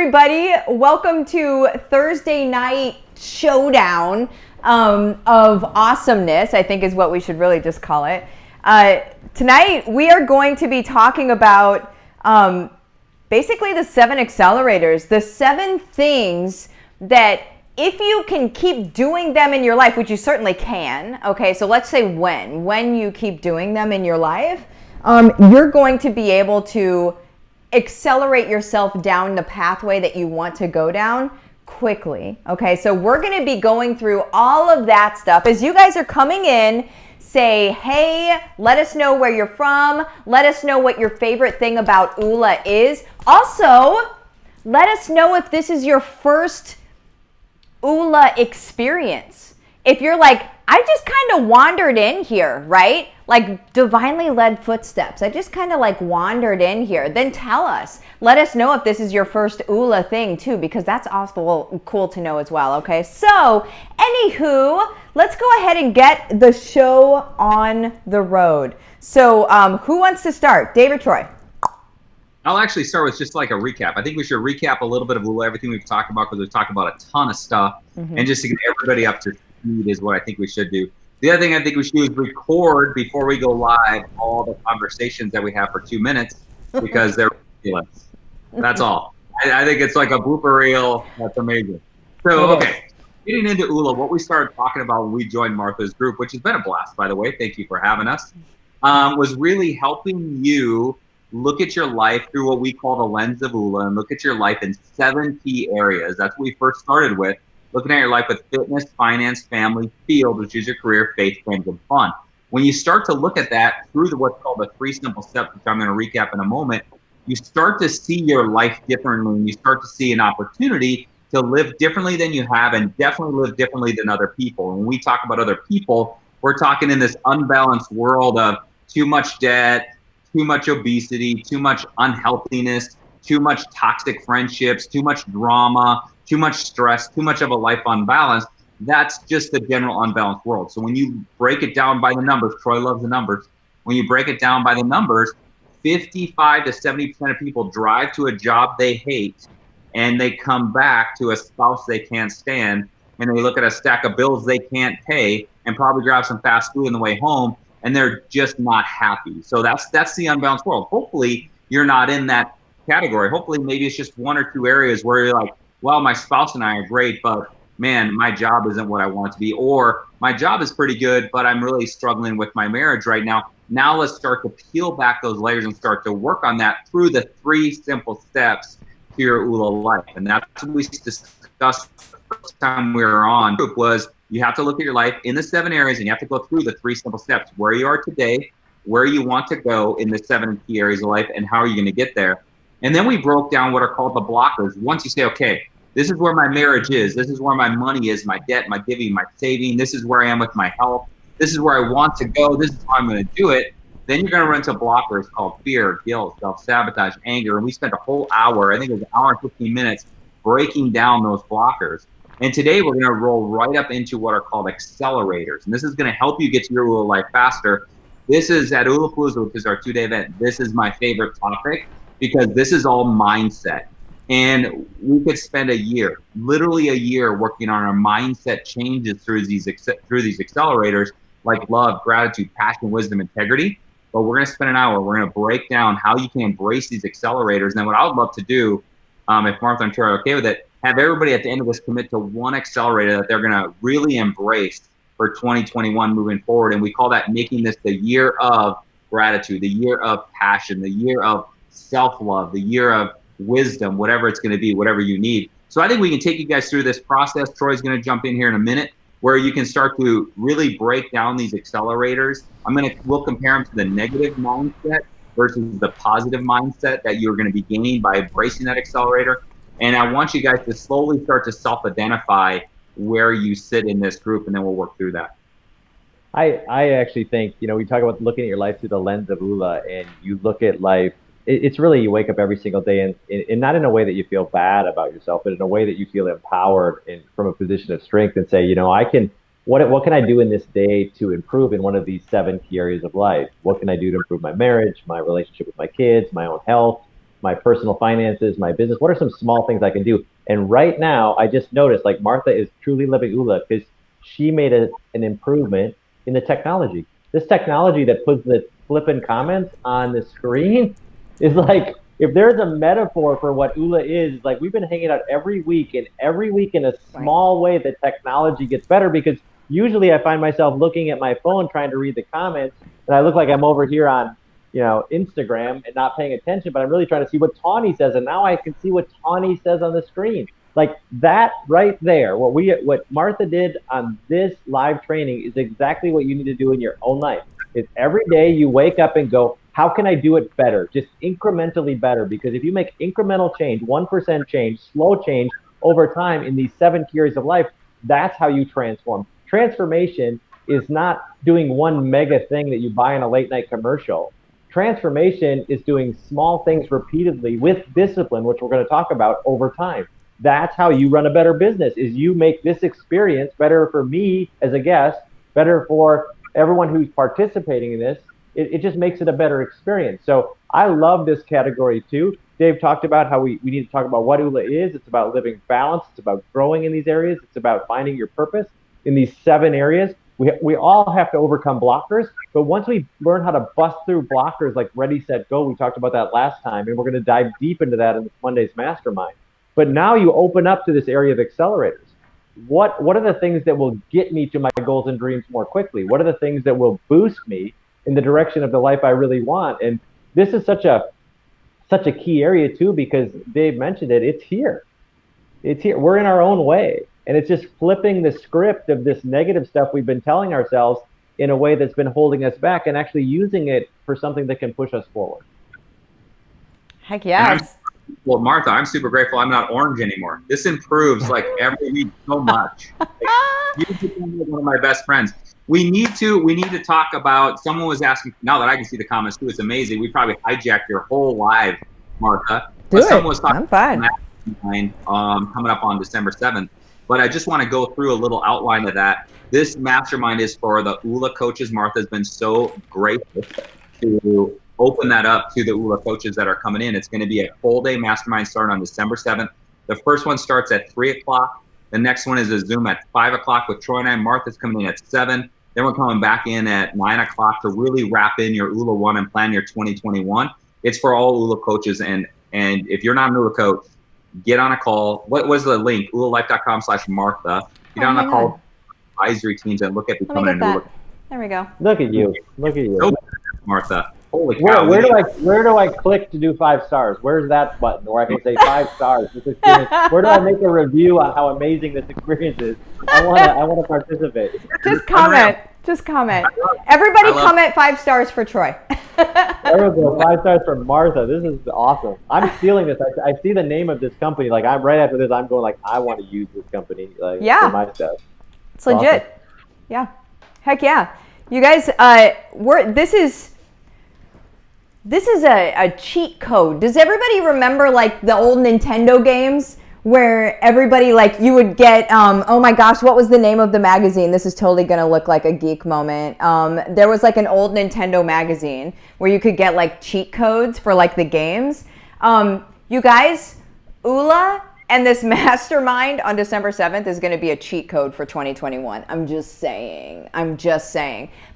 everybody. Welcome to Thursday night showdown of awesomeness, I think is what we should really just call it. Tonight, we are going to be talking about basically the 7 accelerators, the 7 things that if you can keep doing them in your life, which you certainly can, okay, so let's say when you keep doing them in your life, you're going to be able to accelerate yourself down the pathway that you want to go down quickly. Okay, so we're going to be going through all of that stuff. As you guys are coming in, say, hey, let us know where you're from. Let us know what your favorite thing about OOLA is. Also, let us know if this is your first OOLA experience. If you're like, I just kind of wandered in here, right? Like divinely led footsteps. I just kind of like wandered in here. Then tell us. Let us know if this is your first OOLA thing too, because that's also cool to know as well, okay? So, anywho, let's go ahead and get the show on the road. So, who wants to start? David, Troy. I'll actually start with just like a recap. I think we should recap a little bit of OOLA, everything we've talked about, because we've talked about a ton of stuff. And just to get everybody up to speed is what I think we should do. The other thing I think we should do is record before we go live all the conversations that we have for 2 minutes, because they're ridiculous. That's all. I think it's like a blooper reel. That's amazing. So, okay, getting into OOLA, what we started talking about when we joined Martha's group, which has been a blast, by the way, thank you for having us, was really helping you look at your life through what we call the lens of OOLA and look at your life in 7 key areas. That's what we first started with. Looking at your life with fitness, finance, family, field, which is your career, faith, friends, and fun. When you start to look at that through what's called the 3 simple steps, which I'm going to recap in a moment, you start to see your life differently, and you start to see an opportunity to live differently than you have and definitely live differently than other people. And when we talk about other people, we're talking in this unbalanced world of too much debt, too much obesity, too much unhealthiness, too much toxic friendships, too much drama, too much stress, too much of a life unbalanced. That's just the general unbalanced world. So when you break it down by the numbers, Troy loves the numbers. When you break it down by the numbers, 55 to 70% of people drive to a job they hate, and they come back to a spouse they can't stand, and they look at a stack of bills they can't pay, and probably grab some fast food on the way home, and they're just not happy. So that's the unbalanced world. Hopefully you're not in that category. Hopefully maybe it's just 1 or 2 areas where you're like, well, my spouse and I are great, but man, my job isn't what I want it to be. Or my job is pretty good, but I'm really struggling with my marriage right now. Now let's start to peel back those layers and start to work on that through the 3 simple steps to your OOLA life. And that's what we discussed the first time we were on group was you have to look at your life in the 7 areas, and you have to go through the 3 simple steps, where you are today, where you want to go in the 7 key areas of life, and how are you going to get there. And then we broke down what are called the blockers. Once you say, okay, this is where my marriage is. This is where my money is, my debt, my giving, my saving. This is where I am with my health. This is where I want to go. This is how I'm going to do it. Then you're going to run into blockers called fear, guilt, self-sabotage, anger. And we spent a whole hour, I think it was an hour and 15 minutes, breaking down those blockers. And today we're going to roll right up into what are called accelerators. And this is going to help you get to your OOLA life faster. This is at OOLA Palooza, which is our 2-day event. This is my favorite topic because this is all mindset. And we could spend a year, literally a year, working on our mindset changes through these accelerators like love, gratitude, passion, wisdom, integrity. But we're going to spend an hour. We're going to break down how you can embrace these accelerators. And then what I would love to do, if Martha and Troy are okay with it, have everybody at the end of this commit to 1 accelerator that they're going to really embrace for 2021 moving forward. And we call that making this the year of gratitude, the year of passion, the year of self-love, the year of wisdom, whatever it's going to be, whatever you need. So I think we can take you guys through this process. Troy's going to jump in here in a minute where you can start to really break down these accelerators. We'll compare them to the negative mindset versus the positive mindset that you're going to be gaining by embracing that accelerator. And I want you guys to slowly start to self-identify where you sit in this group, and then we'll work through that. I actually think, we talk about looking at your life through the lens of OOLA, and you look at life, it's really, you wake up every single day and not in a way that you feel bad about yourself, but in a way that you feel empowered and from a position of strength and say, what can I do in this day to improve in one of these 7 key areas of life? What can I do to improve my marriage, my relationship with my kids, my own health, my personal finances, my business? What are some small things I can do? And right now, I just noticed like Martha is truly living OOLA because she made an improvement in the technology. This technology that puts the flipping comments on the screen is like, if there's a metaphor for what OOLA is, like we've been hanging out every week, and every week in a small way, the technology gets better, because usually I find myself looking at my phone trying to read the comments, and I look like I'm over here on, Instagram and not paying attention, but I'm really trying to see what Tawny says, and now I can see what Tawny says on the screen. Like that right there, what Martha did on this live training is exactly what you need to do in your own life. Is every day you wake up and go, how can I do it better? Just incrementally better. Because if you make incremental change, 1% change, slow change over time in these 7 key areas of life, that's how you transform. Transformation is not doing one mega thing that you buy in a late night commercial. Transformation is doing small things repeatedly with discipline, which we're going to talk about over time. That's how you run a better business, is you make this experience better for me as a guest, better for everyone who's participating in this. It just makes it a better experience. So I love this category too. Dave talked about how we need to talk about what OOLA is. It's about living balanced. It's about growing in these areas. It's about finding your purpose in these 7 areas. We all have to overcome blockers, but once we learn how to bust through blockers like ready, set, go, we talked about that last time, and we're going to dive deep into that in Monday's mastermind. But now you open up to this area of accelerators. What are the things that will get me to my goals and dreams more quickly? What are the things that will boost me in the direction of the life I really want? And this is such a key area too, because Dave mentioned it. It's here. We're in our own way. And it's just flipping the script of this negative stuff we've been telling ourselves in a way that's been holding us back, and actually using it for something that can push us forward. Heck yes. Well, Martha, I'm super grateful I'm not orange anymore. This improves like every week so much. You become one of my best friends. We need to talk about, someone was asking, now that I can see the comments too, it's amazing. We probably hijacked your whole live, Martha. Someone was talking about coming up on December 7th. But I just want to go through a little outline of that. This mastermind is for the OOLA coaches. Martha's been so gracious to open that up to the OOLA coaches that are coming in. It's going to be a full day mastermind starting on December 7th. The first one starts at 3 o'clock. The next one is a Zoom at 5 o'clock with Troy and I. Martha's coming in at 7. Then we're coming back in at 9 o'clock to really wrap in your OOLA 1 and plan your 2021. It's for all OOLA coaches. And if you're not an OOLA coach, get on a call. What was the link? OOLALife.com/Martha. Get on a call. Advisory teams and look at becoming an OOLA. There we go. Look at you. Martha. Holy cow. Where do I click to do 5 stars? Where's that button where I can say 5 stars? Where do I make a review on how amazing this experience is? I want to participate. Just comment. Everybody comment 5 stars for Troy. There we go. 5 stars for Martha. This is awesome. I'm stealing this. I see the name of this company. Like, I'm right after this, I'm going like, I want to use this company for my stuff. It's legit. Awesome. Yeah. Heck yeah. You guys, this is a cheat code. Does everybody remember like the old Nintendo games where everybody like you would get, oh my gosh, what was the name of the magazine? This is totally gonna look like a geek moment. There was like an old Nintendo magazine where you could get like cheat codes for like the games. You guys, OOLA and this mastermind on December 7th is gonna be a cheat code for 2021. I'm just saying.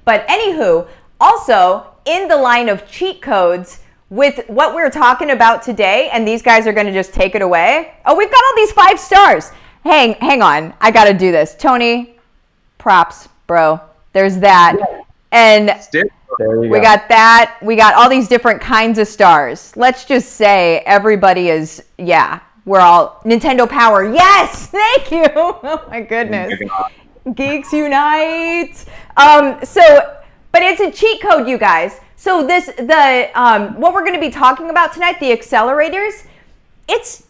But anywho, also in the line of cheat codes, with what we're talking about today, and these guys are going to just take it away. Oh, we've got all these 5 stars. Hang on. I got to do this. Tony, props, bro. There's that. And we got that. We got all these different kinds of stars. Let's just say everybody is, we're all Nintendo Power. Yes, thank you. Oh my goodness. Geeks unite. But it's a cheat code, you guys. So what we're going to be talking about tonight, the accelerators, it's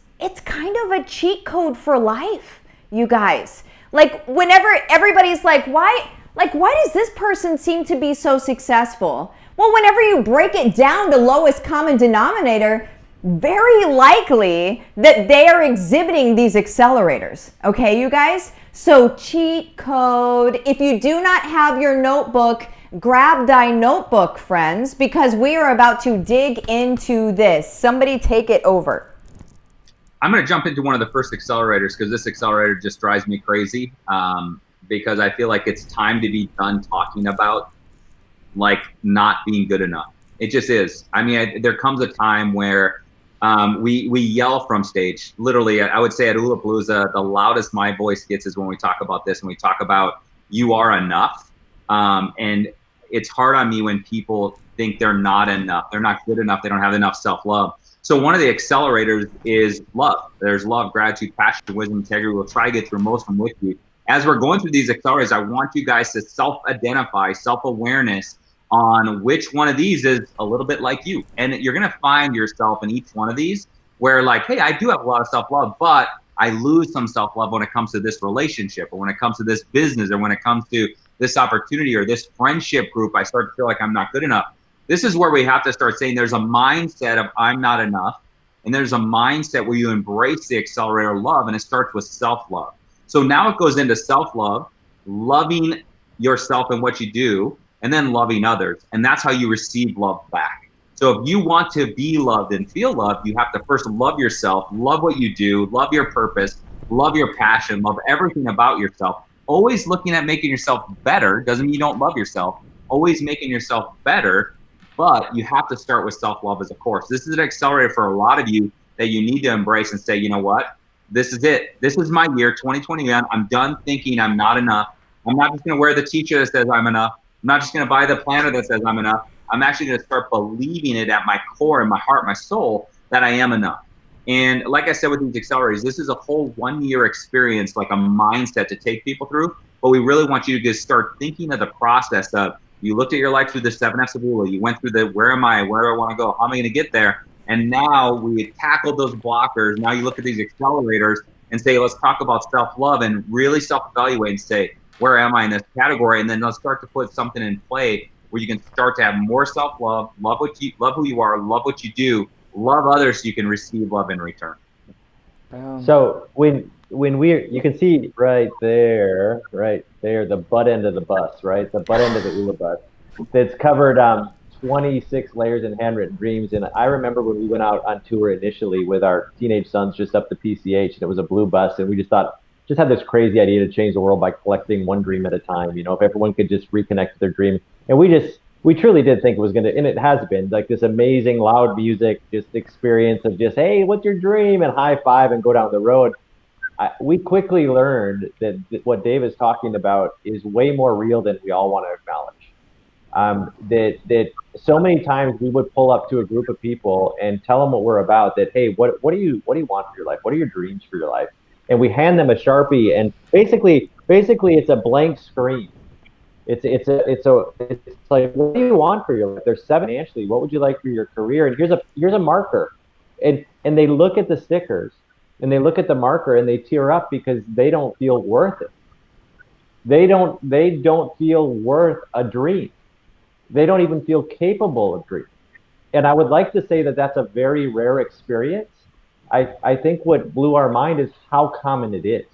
kind of a cheat code for life, you guys. Like whenever everybody's like, why does this person seem to be so successful? Well, whenever you break it down to lowest common denominator, very likely that they are exhibiting these accelerators. Okay, you guys? So cheat code, if you do not have your notebook grab thy notebook, friends, because we are about to dig into this. Somebody take it over. I'm going to jump into one of the first accelerators because this accelerator just drives me crazy because I feel like it's time to be done talking about like not being good enough. It just is. I mean, there comes a time where we yell from stage. Literally, I would say at OOLA Palooza, the loudest my voice gets is when we talk about this and we talk about you are enough. And it's hard on me when people think they're not enough. They're not good enough. They don't have enough self-love. So one of the accelerators is love. There's love, gratitude, passion, wisdom, integrity. We'll try to get through most of them with you. As we're going through these accelerators, I want you guys to self-identify, self-awareness on which one of these is a little bit like you. And you're going to find yourself in each one of these where like, hey, I do have a lot of self-love, but I lose some self-love when it comes to this relationship or when it comes to this business or when it comes to this opportunity or this friendship group. I start to feel like I'm not good enough. This is where we have to start saying there's a mindset of I'm not enough. And there's a mindset where you embrace the accelerator love, and it starts with self-love. So now it goes into self-love, loving yourself and what you do, and then loving others. And that's how you receive love back. So if you want to be loved and feel loved, you have to first love yourself, love what you do, love your purpose, love your passion, love everything about yourself. Always looking at making yourself better doesn't mean you don't love yourself. Always making yourself better, but you have to start with self-love as a course. This is an accelerator for a lot of you that you need to embrace and say, you know what? This is it. This is my year, 2021. I'm done thinking I'm not enough. I'm not just going to wear the t-shirt that says I'm enough. I'm not just going to buy the planner that says I'm enough. I'm actually going to start believing it at my core, in my heart, my soul, that I am enough. And like I said with these accelerators, this is a whole 1 year experience, like a mindset to take people through. But we really want you to just start thinking of the process of, you looked at your life through the 7 F's of OOLA. You went through the where am I, where do I want to go, how am I going to get there? And now we tackled those blockers. Now you look at these accelerators and say, let's talk about self-love and really self-evaluate and say, where am I in this category? And then let's start to put something in play where you can start to have more self-love, love who you are, love what you do, love others so you can receive love in return. So when you can see right there, the butt end of the bus, right? The butt end of the OOLA bus that's covered 26 layers in handwritten dreams. And I remember when we went out on tour initially with our teenage sons just up to PCH, and it was a blue bus, and we just had this crazy idea to change the world by collecting one dream at a time. You know, if everyone could just reconnect to their dream. And we truly did think it was going to, and it has been, like this amazing loud music, just experience of just, hey, what's your dream? And high five and go down the road. We quickly learned that what Dave is talking about is way more real than we all want to acknowledge. That so many times we would pull up to a group of people and tell them what we're about, that, hey, what do you want for your life? What are your dreams for your life? And we hand them a Sharpie, and basically it's a blank screen. It's like, what do you want for your life? There's 7 financially. What would you like for your career? And here's a marker, and they look at the stickers, and they look at the marker, and they tear up because they don't feel worth it. They don't feel worth a dream. They don't even feel capable of dreaming. And I would like to say that that's a very rare experience. I think what blew our mind is how common it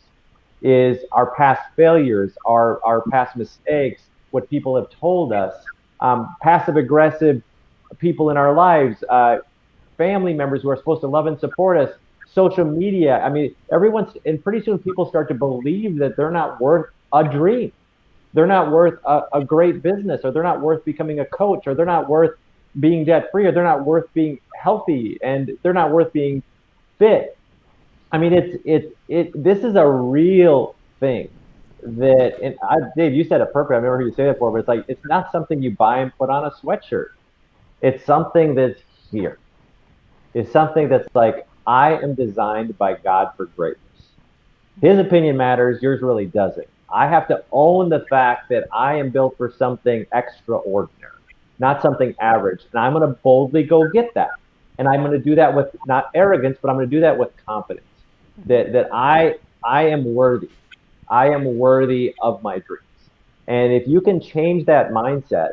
is our past failures, our past mistakes, what people have told us, passive aggressive people in our lives, family members who are supposed to love and support us, social media. I mean, and pretty soon people start to believe that they're not worth a dream. They're not worth a great business, or they're not worth becoming a coach, or they're not worth being debt free, or they're not worth being healthy, and they're not worth being fit. I mean, this is a real thing that, and Dave, you said it perfect. I've never heard you say that before, but it's like, it's not something you buy and put on a sweatshirt. It's something that's here. It's something that's like, I am designed by God for greatness. His opinion matters, yours really doesn't. I have to own the fact that I am built for something extraordinary, not something average. And I'm going to boldly go get that. And I'm going to do that with not arrogance, but I'm going to do that with confidence. That I am worthy. I am worthy of my dreams. And if you can change that mindset,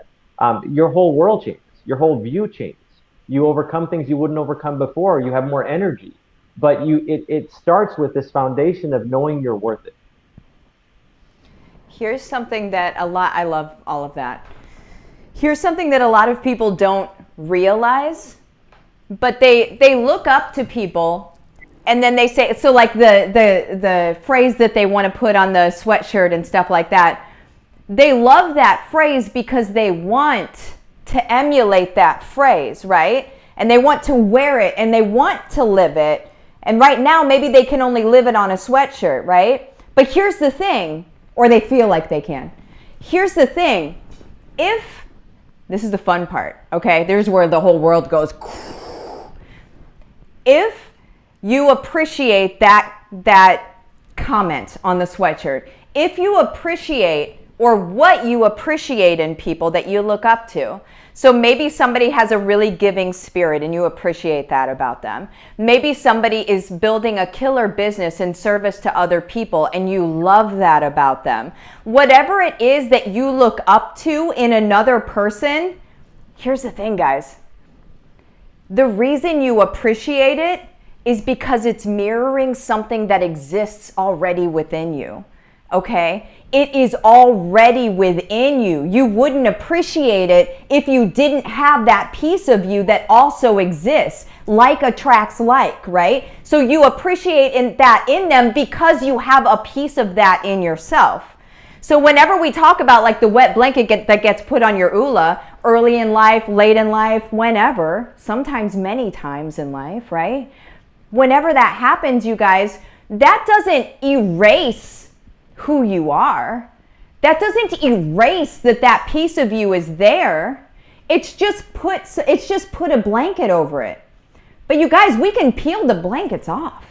your whole world changes. Your whole view changes. You overcome things you wouldn't overcome before. You have more energy. But it starts with this foundation of knowing you're worth it. Here's something that I love all of that. Here's something that a lot of people don't realize, but they look up to people, and then they say, so like the phrase that they want to put on the sweatshirt and stuff like that, they love that phrase because they want to emulate that phrase, right? And they want to wear it and they want to live it. And right now, maybe they can only live it on a sweatshirt, right? But here's the thing, or they feel like they can. Here's the thing, this is the fun part, okay? There's where the whole world goes. If you appreciate that comment on the sweatshirt, if you appreciate or what you appreciate in people that you look up to. So maybe somebody has a really giving spirit and you appreciate that about them. Maybe somebody is building a killer business in service to other people and you love that about them. Whatever it is that you look up to in another person, here's the thing, guys. The reason you appreciate it is because it's mirroring something that exists already within you. Okay? It is already within you. You wouldn't appreciate it if you didn't have that piece of you that also exists. Like attracts like, right? So you appreciate that in them because you have a piece of that in yourself. So whenever we talk about like the wet blanket that gets put on your OOLA, early in life, late in life, whenever, sometimes many times in life, right? Whenever that happens, you guys, that doesn't erase who you are. That doesn't erase that piece of you is there. It's just put a blanket over it. But you guys, we can peel the blankets off.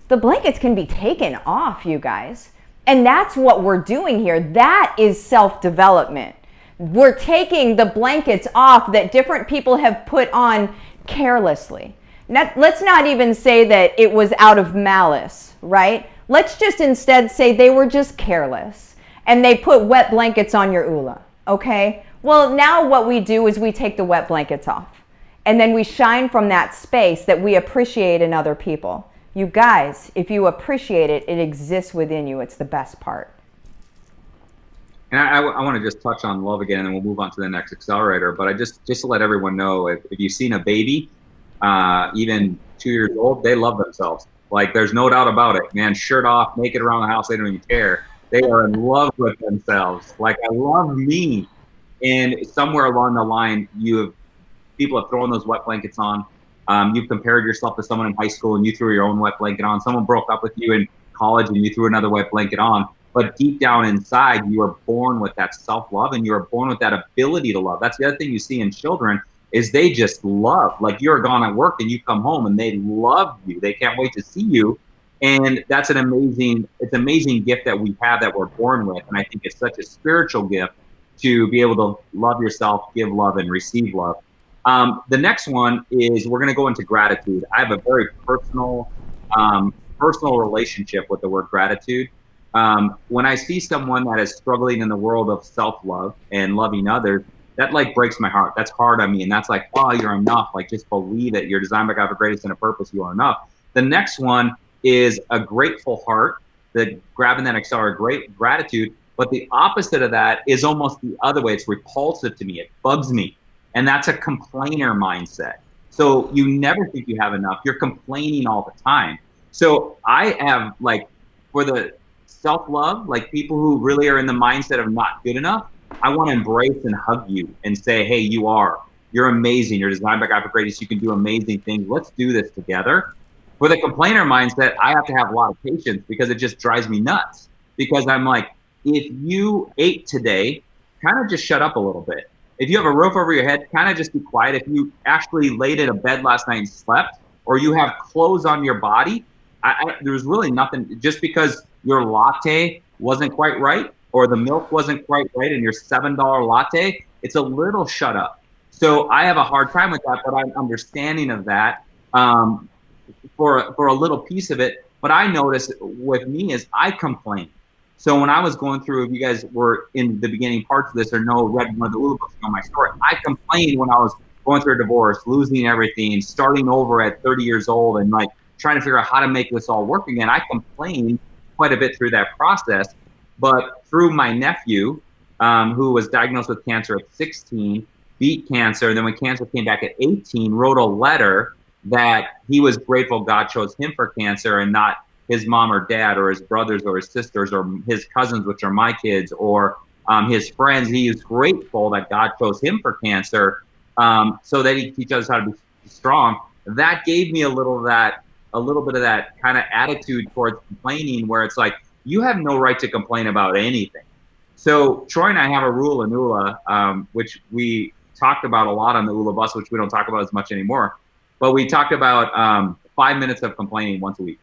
The blankets can be taken off, you guys. And that's what we're doing here. That is self-development. We're taking the blankets off that different people have put on carelessly. Let's not even say that it was out of malice, right? Let's just instead say they were just careless and they put wet blankets on your OOLA, okay? Well, now what we do is we take the wet blankets off and then we shine from that space that we appreciate in other people. You guys, if you appreciate it, it exists within you. It's the best part. And I want to just touch on love again, and then we'll move on to the next accelerator. But I just to let everyone know, if you've seen a baby, even 2 years old, they love themselves. Like, there's no doubt about it, man. Shirt off, naked around the house, they don't even care. They are in love with themselves. Like, I love me. And somewhere along the line, people have thrown those wet blankets on. You've compared yourself to someone in high school and you threw your own wet blanket on. Someone broke up with you in college and you threw another wet blanket on. But deep down inside, you are born with that self-love and you are born with that ability to love. That's the other thing you see in children is they just love. Like, you're gone at work and you come home and they love you. They can't wait to see you. And that's it's an amazing gift that we have that we're born with. And I think it's such a spiritual gift to be able to love yourself, give love, and receive love. The next one is we're going to go into gratitude. I have a very personal relationship with the word gratitude. When I see someone that is struggling in the world of self-love and loving others, that like breaks my heart. That's hard on me. And that's like, oh, you're enough. Like, just believe it. You're designed by God for greatness and a purpose. You are enough. The next one is a grateful heart, that grabbing that accelerator, great gratitude. But the opposite of that is almost the other way. It's repulsive to me. It bugs me. And that's a complainer mindset. So you never think you have enough. You're complaining all the time. So I have, like, for the self-love, like people who really are in the mindset of not good enough, I want to embrace and hug you and say, hey, you're amazing. You're designed by God for greatness. You can do amazing things. Let's do this together. For the complainer mindset, I have to have a lot of patience because it just drives me nuts. Because I'm like, if you ate today, kind of just shut up a little bit. If you have a roof over your head, kind of just be quiet. If you actually laid in a bed last night and slept, or you have clothes on your body, there's really nothing. Just because your latte wasn't quite right, or the milk wasn't quite right in your $7 latte, it's a little shut up. So I have a hard time with that, but I'm understanding of that for a little piece of it. But I notice with me is I complain. So when I was going through, if you guys were in the beginning parts of this or read one of the OOLA books on my story, I complained when I was going through a divorce, losing everything, starting over at 30 years old and like trying to figure out how to make this all work again. I complained quite a bit through that process. But through my nephew, who was diagnosed with cancer at 16, beat cancer, and then when cancer came back at 18, wrote a letter that he was grateful God chose him for cancer and not his mom or dad or his brothers or his sisters or his cousins, which are my kids, or his friends. He is grateful that God chose him for cancer, so that he could teach us how to be strong. That gave me a little bit of that kind of attitude towards complaining, where it's like, you have no right to complain about anything. So Troy and I have a rule in OOLA, which we talked about a lot on the OOLA bus, which we don't talk about as much anymore. But we talked about 5 minutes of complaining once a week,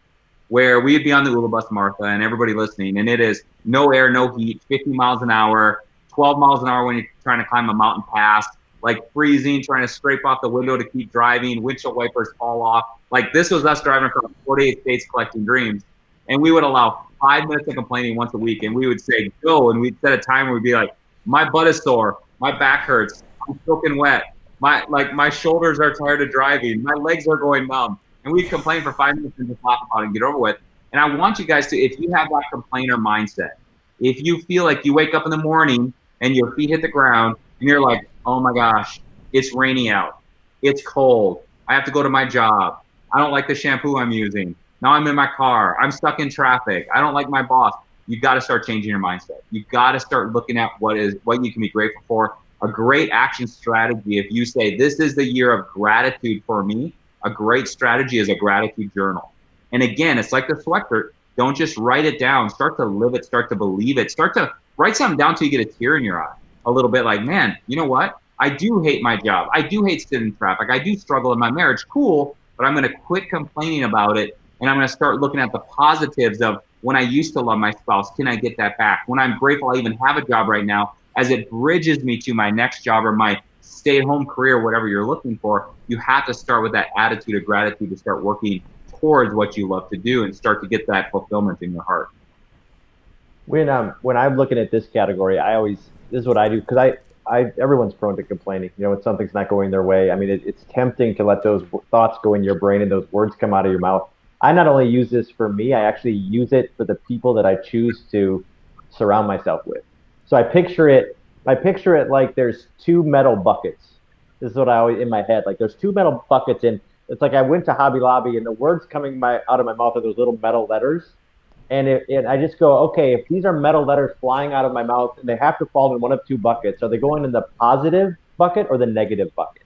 where we'd be on the OOLA bus, Martha, and everybody listening, and it is no air, no heat, 50 miles an hour, 12 miles an hour when you're trying to climb a mountain pass, like freezing, trying to scrape off the window to keep driving, windshield wipers fall off. Like, this was us driving across 48 states collecting dreams. And we would allow 5 minutes of complaining once a week, and we would say, go, and we'd set a time where we'd be like, my butt is sore, my back hurts, I'm soaking wet, my shoulders are tired of driving, my legs are going numb. And we'd complain for 5 minutes and just laugh about it and get over with. And I want you guys to, if you have that complainer mindset, if you feel like you wake up in the morning and your feet hit the ground and you're like, oh my gosh, it's raining out, it's cold, I have to go to my job, I don't like the shampoo I'm using, now I'm in my car, I'm stuck in traffic, I don't like my boss, you got to start changing your mindset. You got to start looking at what you can be grateful for. A great action strategy, if you say, this is the year of gratitude for me, a great strategy is a gratitude journal. And again, it's like the sweatshirt. Don't just write it down. Start to live it. Start to believe it. Start to write something down till you get a tear in your eye. A little bit like, man, you know what? I do hate my job. I do hate sitting in traffic. I do struggle in my marriage. Cool. But I'm going to quit complaining about it. And I'm going to start looking at the positives of when I used to love my spouse. Can I get that back? When I'm grateful I even have a job right now, as it bridges me to my next job or my stay-at-home career, whatever you're looking for, you have to start with that attitude of gratitude to start working towards what you love to do and start to get that fulfillment in your heart. When I'm looking at this category, this is what I do, because everyone's prone to complaining. You know, when something's not going their way, I mean, it's tempting to let those thoughts go in your brain and those words come out of your mouth. I not only use this for me, I actually use it for the people that I choose to surround myself with. So I picture it like there's two metal buckets. This is what I always, in my head, like there's two metal buckets, and it's like I went to Hobby Lobby and the words coming out of my mouth are those little metal letters. And I just go, okay, if these are metal letters flying out of my mouth and they have to fall in one of two buckets, are they going in the positive bucket or the negative bucket?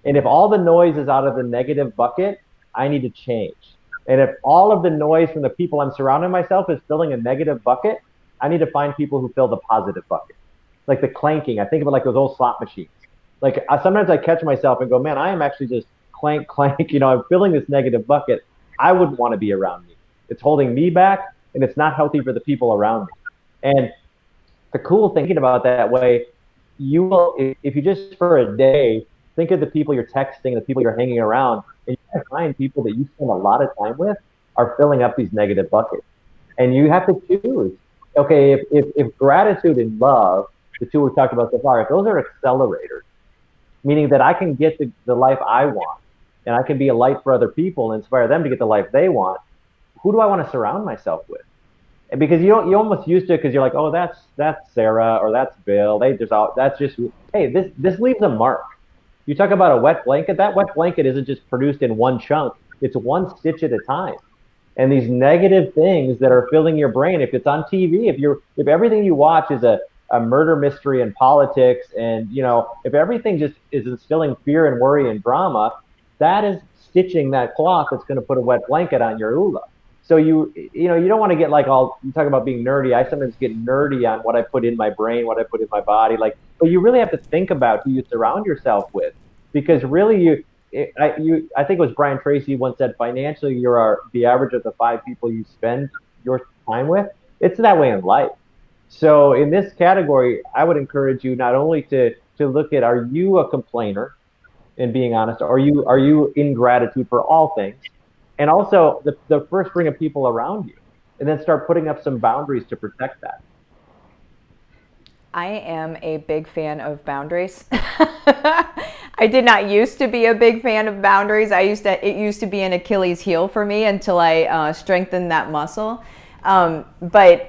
And if all the noise is out of the negative bucket, I need to change. And if all of the noise from the people I'm surrounding myself is filling a negative bucket, I need to find people who fill the positive bucket. Like the clanking, I think of it like those old slot machines. Like sometimes I catch myself and go, man, I am actually just clank, clank, I'm filling this negative bucket. I wouldn't want to be around me. It's holding me back, and it's not healthy for the people around me. And the cool thinking about that way, you will, if you just for a day, think of the people you're texting, the people you're hanging around, and you find people that you spend a lot of time with are filling up these negative buckets. And you have to choose. Okay, if gratitude and love, the two we've talked about so far, if those are accelerators, meaning that I can get the life I want, and I can be a light for other people and inspire them to get the life they want, who do I want to surround myself with? And because you almost used to it because you're like, oh, that's Sarah or that's Bill. That's just, hey, this leaves a mark. You talk about a wet blanket. That wet blanket isn't just produced in one chunk. It's one stitch at a time. And these negative things that are filling your brain, if it's on TV, if everything you watch is a murder mystery and politics, and if everything just is instilling fear and worry and drama, that is stitching that cloth that's going to put a wet blanket on your OOLA. So you don't want to get like you talk about being nerdy. I sometimes get nerdy on what I put in my brain, what I put in my body. But you really have to think about who you surround yourself with, because really I think it was Brian Tracy once said, financially you're the average of the 5 people you spend your time with. It's that way in life. So in this category, I would encourage you not only to look at, are you a complainer, and being honest, are you in gratitude for all things? And also the first bring of people around you, and then start putting up some boundaries to protect that. I am a big fan of boundaries. I did not used to be a big fan of boundaries. It used to be an Achilles heel for me until I strengthened that muscle. But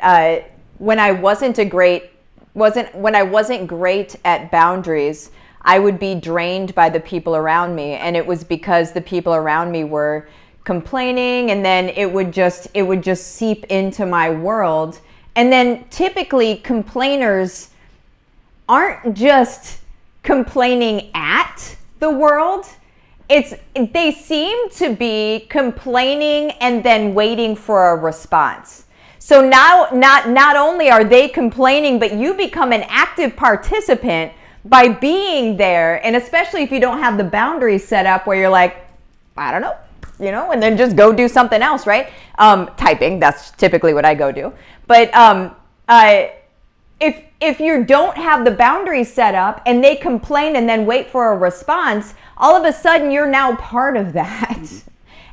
when I wasn't a great when I wasn't great at boundaries, I would be drained by the people around me, and it was because the people around me were complaining, and then it would just seep into my world. And then typically complainers aren't just complaining at the world. They seem to be complaining and then waiting for a response. So now not only are they complaining, but you become an active participant by being there. And especially if you don't have the boundaries set up where you're like, I don't know, and then just go do something else, right? Typing, that's typically what I go do. But if you don't have the boundaries set up and they complain and then wait for a response, all of a sudden you're now part of that.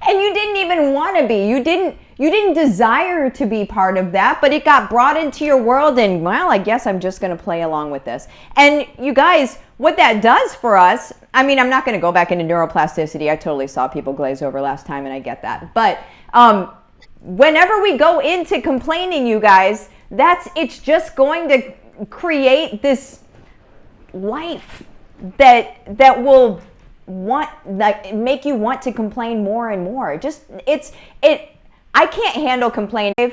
And you didn't even want to be. You didn't desire to be part of that, but it got brought into your world, and well, I guess I'm just going to play along with this. And you guys, what that does for us, I mean, I'm not going to go back into neuroplasticity. I totally saw people glaze over last time, and I get that. But whenever we go into complaining, you guys, it's just going to create this life that will make you want to complain more and more. I can't handle complaining.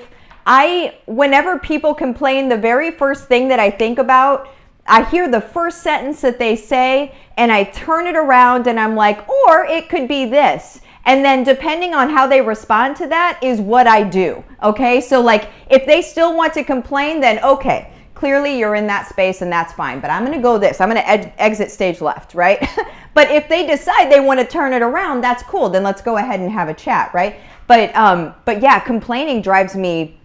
Whenever people complain, the very first thing that I think about, I hear the first sentence that they say and I turn it around and I'm like, or it could be this. And then depending on how they respond to that is what I do. Okay. So like if they still want to complain, then okay, clearly you're in that space and that's fine, but I'm going to go this. I'm going to exit stage left, right? But if they decide they want to turn it around, that's cool. Then let's go ahead and have a chat, right? But yeah, complaining drives me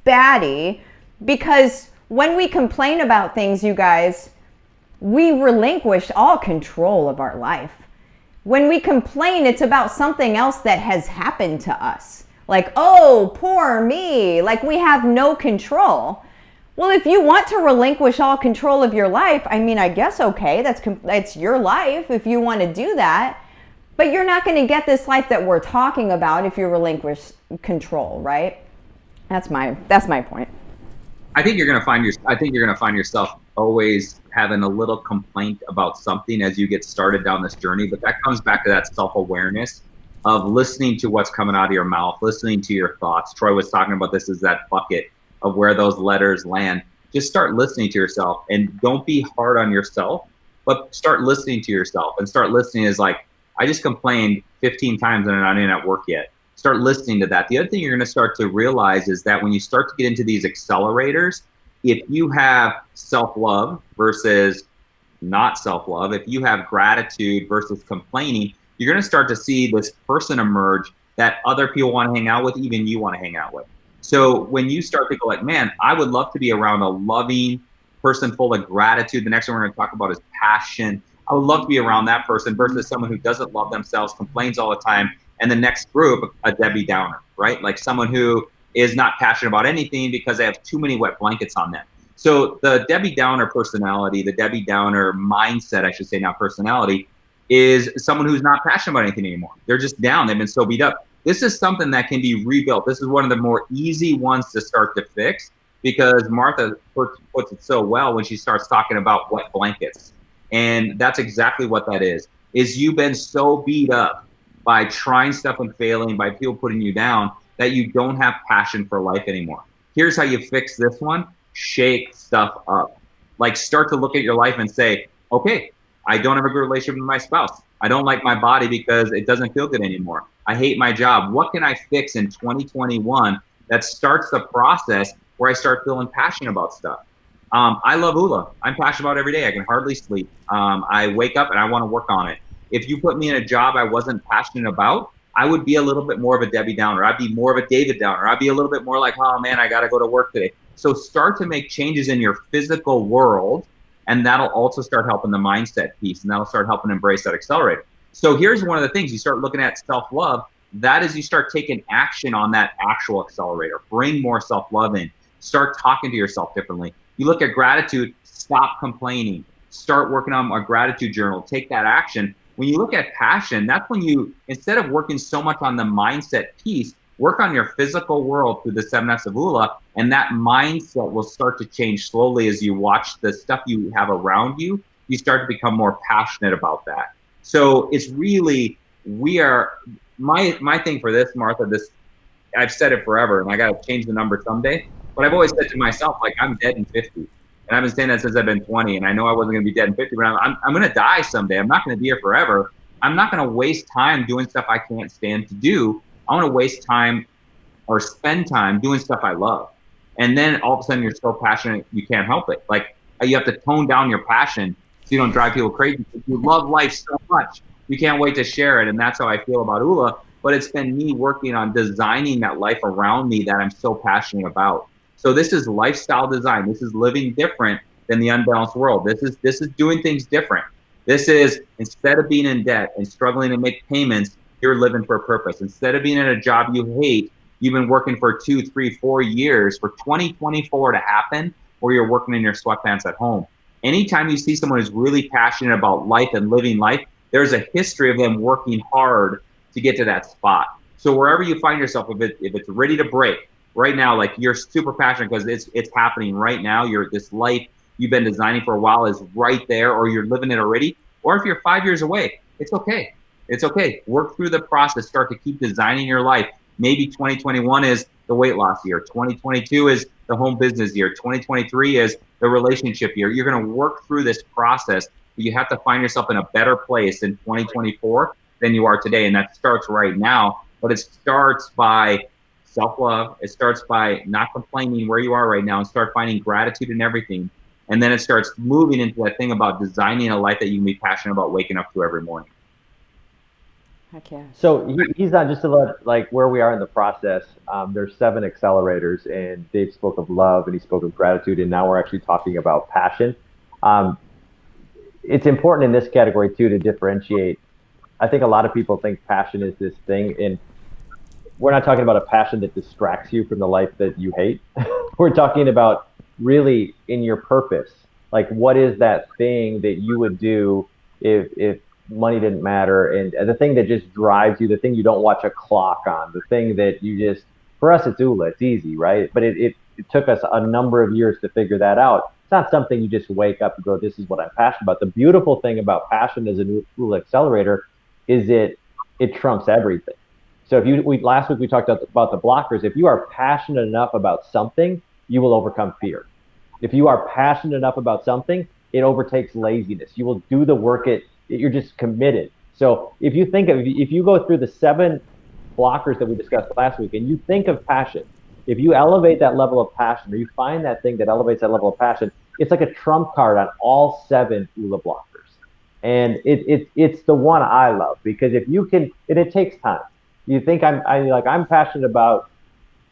batty because when we complain about things, you guys, we relinquish all control of our life. When we complain, it's about something else that has happened to us. Like, oh, poor me. Like we have no control. Well, if you want to relinquish all control of your life, I mean, I guess, okay, that's your life if you want to do that. But you're not going to get this life that we're talking about if you relinquish control, right? That's my point. I think you're going to find yourself always having a little complaint about something as you get started down this journey. But that comes back to that self-awareness of listening to what's coming out of your mouth, listening to your thoughts. Troy was talking about this as that bucket of where those letters land. Just start listening to yourself and don't be hard on yourself, but start listening to yourself. And start listening is like, I just complained 15 times and I'm not at work yet. Start listening to that. The other thing you're going to start to realize is that when you start to get into these accelerators, if you have self-love versus not self-love, if you have gratitude versus complaining, you're going to start to see this person emerge that other people want to hang out with, even you want to hang out with. So when you start to go like, man, I would love to be around a loving person full of gratitude. The next one we're going to talk about is passion. I would love to be around that person versus someone who doesn't love themselves, complains all the time. And the next group, a Debbie Downer, right? Like someone who is not passionate about anything because they have too many wet blankets on them. So the Debbie Downer personality, the Debbie Downer mindset, I should say now personality, is someone who's not passionate about anything anymore. They're just down. They've been so beat up. This is something that can be rebuilt. This is one of the more easy ones to start to fix because Martha puts it so well when she starts talking about wet blankets. And that's exactly what that is you've been so beat up by trying stuff and failing, by people putting you down, that you don't have passion for life anymore. Here's how you fix this one. Shake stuff up. Like start to look at your life and say, okay, I don't have a good relationship with my spouse. I don't like my body because it doesn't feel good anymore. I hate my job. What can I fix in 2021 that starts the process where I start feeling passionate about stuff? I love OOLA. I'm passionate about it every day. I can hardly sleep. I wake up and I want to work on it. If you put me in a job I wasn't passionate about, I would be a little bit more of a Debbie Downer. I'd be more of a David Downer. I'd be a little bit more like, oh man, I got to go to work today. So start to make changes in your physical world, and that'll also start helping the mindset piece, and that'll start helping embrace that accelerator. So here's one of the things. You start looking at self-love. That is you start taking action on that actual accelerator. Bring more self-love in. Start talking to yourself differently. You look at gratitude, stop complaining. Start working on a gratitude journal. Take that action. When you look at passion, that's when you, instead of working so much on the mindset piece, Work on your physical world through the 7Fs of OOLA, and that mindset will start to change slowly as you watch the stuff you have around you. You start to become more passionate about that. So it's really, my thing for this, Martha, I've said it forever, and I got to change the number someday. But I've always said to myself, like, I'm dead in 50. And I've been saying that since I've been 20. And I know I wasn't going to be dead in 50, but I'm going to die someday. I'm not going to be here forever. I'm not going to waste time doing stuff I can't stand to do. I want to waste time or spend time doing stuff I love. And then all of a sudden you're so passionate, you can't help it. Like, you have to tone down your passion so you don't drive people crazy. You love life so much, you can't wait to share it. And that's how I feel about OOLA. But it's been me working on designing that life around me that I'm so passionate about. So this is lifestyle design. This is living different than the unbalanced world. This is doing things different. This is, instead of being in debt and struggling to make payments, you're living for a purpose. Instead of being in a job you hate, you've been working for 2, 3, 4 years for 2024 to happen, or you're working in your sweatpants at home. Anytime you see someone who's really passionate about life and living life, there's a history of them working hard to get to that spot. So wherever you find yourself, if it's ready to break right now, like, you're super passionate because it's happening right now. This life you've been designing for a while is right there, or you're living it already. Or if you're 5 years away, it's okay. It's okay. Work through the process. Start to keep designing your life. Maybe 2021 is the weight loss year. 2022 is the home business year. 2023 is the relationship year. You're going to work through this process. But you have to find yourself in a better place in 2024 than you are today. And that starts right now. But it starts by self-love. It starts by not complaining where you are right now and start finding gratitude in everything. And then it starts moving into that thing about designing a life that you can be passionate about waking up to every morning. Heck yeah. So he's not just about like where we are in the process. There's 7 accelerators, and Dave spoke of love and he spoke of gratitude, and now we're actually talking about passion. It's important in this category too to differentiate. I think a lot of people think passion is this thing, and we're not talking about a passion that distracts you from the life that you hate. We're talking about really in your purpose. Like, what is that thing that you would do if money didn't matter, and the thing that just drives you, the thing you don't watch a clock on, the thing that you just, for us, it's OOLA, it's easy, right? But it took us a number of years to figure that out. It's not something you just wake up and go, this is what I'm passionate about. The beautiful thing about passion as an OOLA accelerator is it trumps everything. So last week we talked about the blockers. If you are passionate enough about something, you will overcome fear. If you are passionate enough about something, it overtakes laziness. You will do the work. You're just committed. So if you go through the 7 blockers that we discussed last week and you think of passion, if you elevate that level of passion, or you find that thing that elevates that level of passion, it's like a trump card on all 7 OOLA blockers. And it's the one I love, because if you can, and it takes time. You think I'm passionate about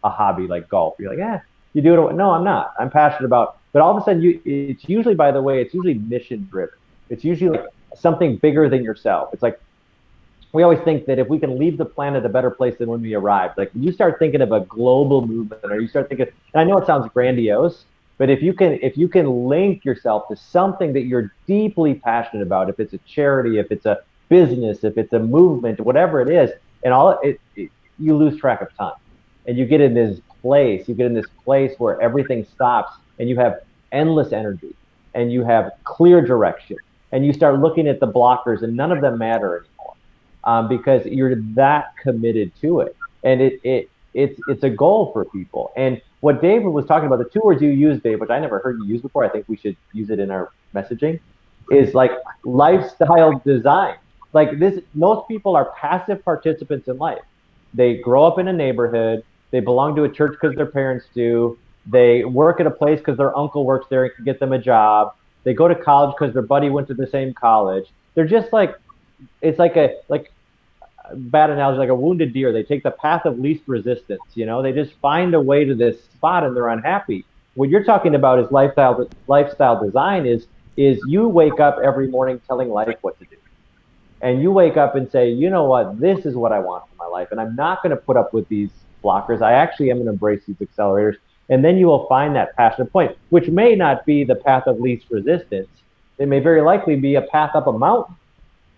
a hobby like golf. You're like, you do it. No, I'm not. I'm passionate about, but all of a sudden it's usually, by the way, it's usually mission driven. It's usually like something bigger than yourself. It's like, we always think that if we can leave the planet a better place than when we arrived, like when you start thinking of a global movement, or you start thinking, and I know it sounds grandiose, but if you can link yourself to something that you're deeply passionate about, if it's a charity, if it's a business, if it's a movement, whatever it is, and you lose track of time, and you get in this place where everything stops, and you have endless energy, and you have clear direction, and you start looking at the blockers, and none of them matter anymore, because you're that committed to it. And it's a goal for people. And what David was talking about, the 2 words you used, Dave, which I never heard you use before, I think we should use it in our messaging, is like lifestyle design. Like this, most people are passive participants in life. They grow up in a neighborhood. They belong to a church because their parents do. They work at a place because their uncle works there and can get them a job. They go to college because their buddy went to the same college. They're just like, it's like a bad analogy, like a wounded deer. They take the path of least resistance. They just find a way to this spot and they're unhappy. What you're talking about is lifestyle design. Is you wake up every morning telling life what to do. And you wake up and say, you know what, this is what I want for my life, and I'm not going to put up with these blockers. I actually am going to embrace these accelerators. And then you will find that passionate point, which may not be the path of least resistance. It may very likely be a path up a mountain.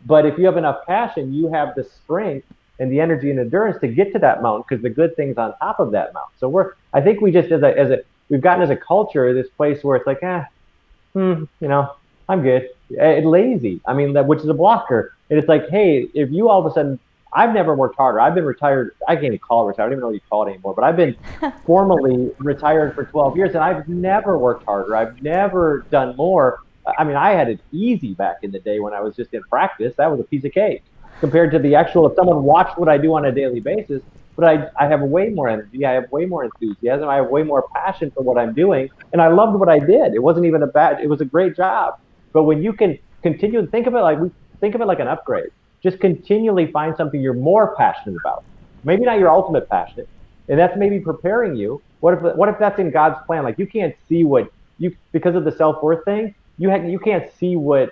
But if you have enough passion, you have the strength and the energy and endurance to get to that mountain, because the good thing's on top of that mountain. So I think we just, we've gotten as a culture, this place where it's like, I'm good. Lazy. I mean, which is a blocker. And it's like, hey, if you all of a sudden, I've never worked harder. I've been retired. I can't even call it retired. I don't even know what you call it anymore. But I've been formally retired for 12 years, and I've never worked harder. I've never done more. I mean, I had it easy back in the day when I was just in practice. That was a piece of cake compared to the actual, if someone watched what I do on a daily basis. But I have way more energy. I have way more enthusiasm. I have way more passion for what I'm doing. And I loved what I did. It wasn't even it was a great job. But when you can continue and think of it like an upgrade, just continually find something you're more passionate about. Maybe not your ultimate passion, and that's maybe preparing you. What if that's in God's plan? Like, you can't see because of the self-worth thing, you can't see what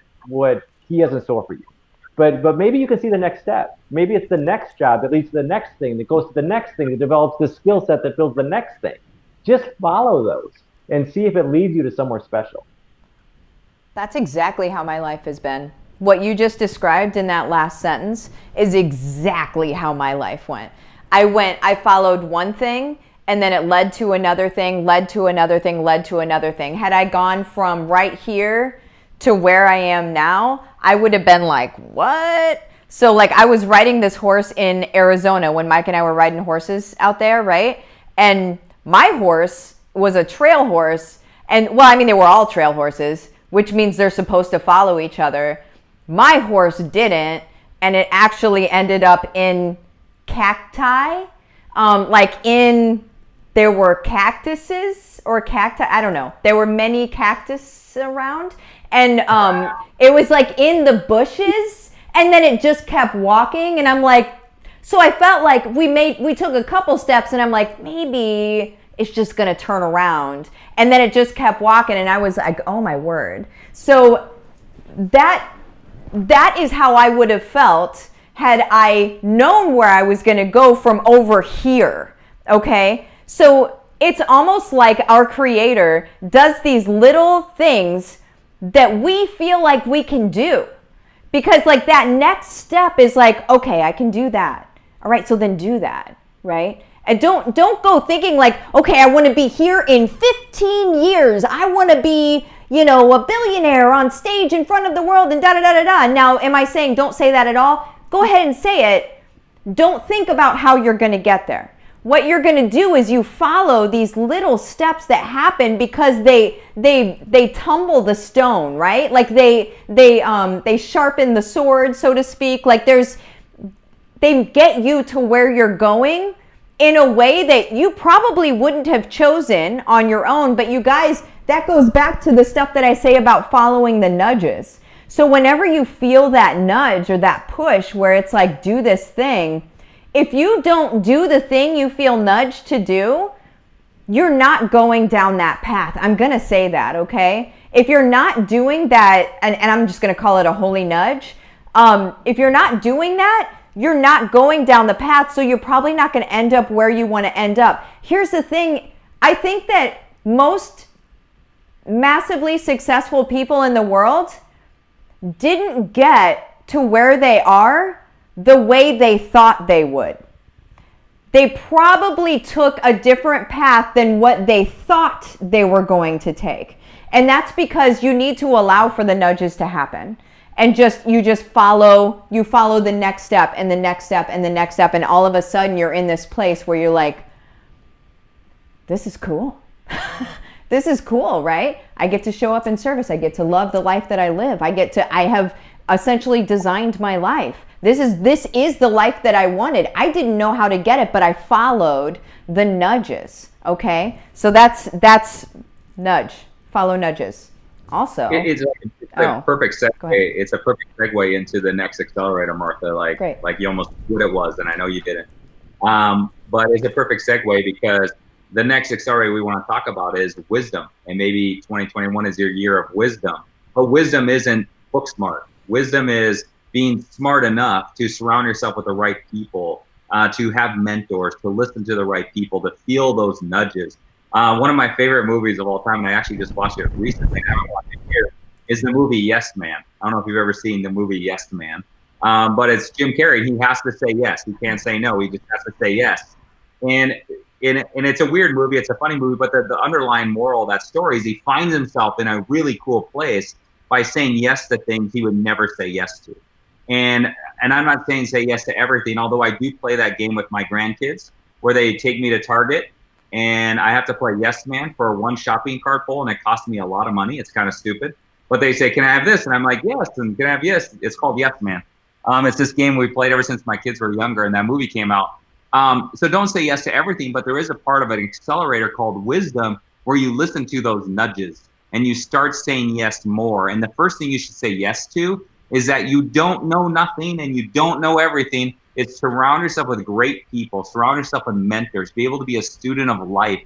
He has in store for you. But maybe you can see the next step. Maybe it's the next job that leads to the next thing, that goes to the next thing, that develops the skill set that builds the next thing. Just follow those and see if it leads you to somewhere special. That's exactly how my life has been. What you just described in that last sentence is exactly how my life went. I followed one thing, and then it led to another thing, led to another thing, led to another thing. Had I gone from right here to where I am now, I would have been like, what? So like, I was riding this horse in Arizona when Mike and I were riding horses out there, right? And my horse was a trail horse. And well, I mean, they were all trail horses, which means they're supposed to follow each other. My horse didn't, and it actually ended up in cacti. There were cactuses or cacti, I don't know. There were many cactus around, and it was like in the bushes, and then it just kept walking, and I'm like, so I felt like we took a couple steps, and I'm like, maybe it's just gonna turn around, and then it just kept walking, and I was like, oh my word. So that is how I would have felt had I known where I was going to go from over here, okay? So it's almost like our Creator does these little things that we feel like we can do. Because like that next step is like, okay, I can do that. All right, so then do that, right? And don't go thinking like, okay, I want to be here in 15 years. I want to be, a billionaire on stage in front of the world and da-da-da-da-da. Now, am I saying don't say that at all? Go ahead and say it. Don't think about how you're going to get there. What you're going to do is you follow these little steps that happen because they tumble the stone, right? Like they sharpen the sword, so to speak. Like they get you to where you're going in a way that you probably wouldn't have chosen on your own. But you guys, that goes back to the stuff that I say about following the nudges. So whenever you feel that nudge or that push where it's like, do this thing, if you don't do the thing you feel nudged to do, you're not going down that path. I'm going to say that, okay? If you're not doing that, and I'm just going to call it a holy nudge, if you're not doing that, you're not going down the path, so you're probably not going to end up where you want to end up. Here's the thing. I think that most massively successful people in the world didn't get to where they are the way they thought they would. They probably took a different path than what they thought they were going to take. And that's because you need to allow for the nudges to happen. And you follow the next step and the next step and the next step. And all of a sudden you're in this place where you're like, this is cool. This is cool, right? I get to show up in service. I get to love the life that I live. I have essentially designed my life. This is the life that I wanted. I didn't know how to get it, but I followed the nudges. Okay? So that's nudge. Follow nudges. Also, it's a perfect segue. It's a perfect segue into the next accelerator, Martha. Like you almost knew what it was, and I know you didn't. But it's a perfect segue because the next accelerator we want to talk about is wisdom, and maybe 2021 is your year of wisdom. But wisdom isn't book smart. Wisdom is being smart enough to surround yourself with the right people, to have mentors, to listen to the right people, to feel those nudges. One of my favorite movies of all time, and I actually just watched it recently, I haven't watched it here, is the movie Yes Man. I don't know if you've ever seen the movie Yes Man. But it's Jim Carrey. He has to say yes. He can't say no. He just has to say yes. And it's a weird movie. It's a funny movie, but the underlying moral of that story is he finds himself in a really cool place by saying yes to things he would never say yes to. And I'm not saying say yes to everything, although I do play that game with my grandkids where they take me to Target and I have to play yes man for one shopping cart full, and it costs me a lot of money. It's kind of stupid. But they say, can I have this? And I'm like, yes. And can I have yes? It's called Yes Man. It's this game we played ever since my kids were younger and that movie came out. So don't say yes to everything, but there is a part of an accelerator called wisdom where you listen to those nudges and you start saying yes more. And the first thing you should say yes to is that you don't know nothing and you don't know everything. It's surround yourself with great people, surround yourself with mentors, be able to be a student of life.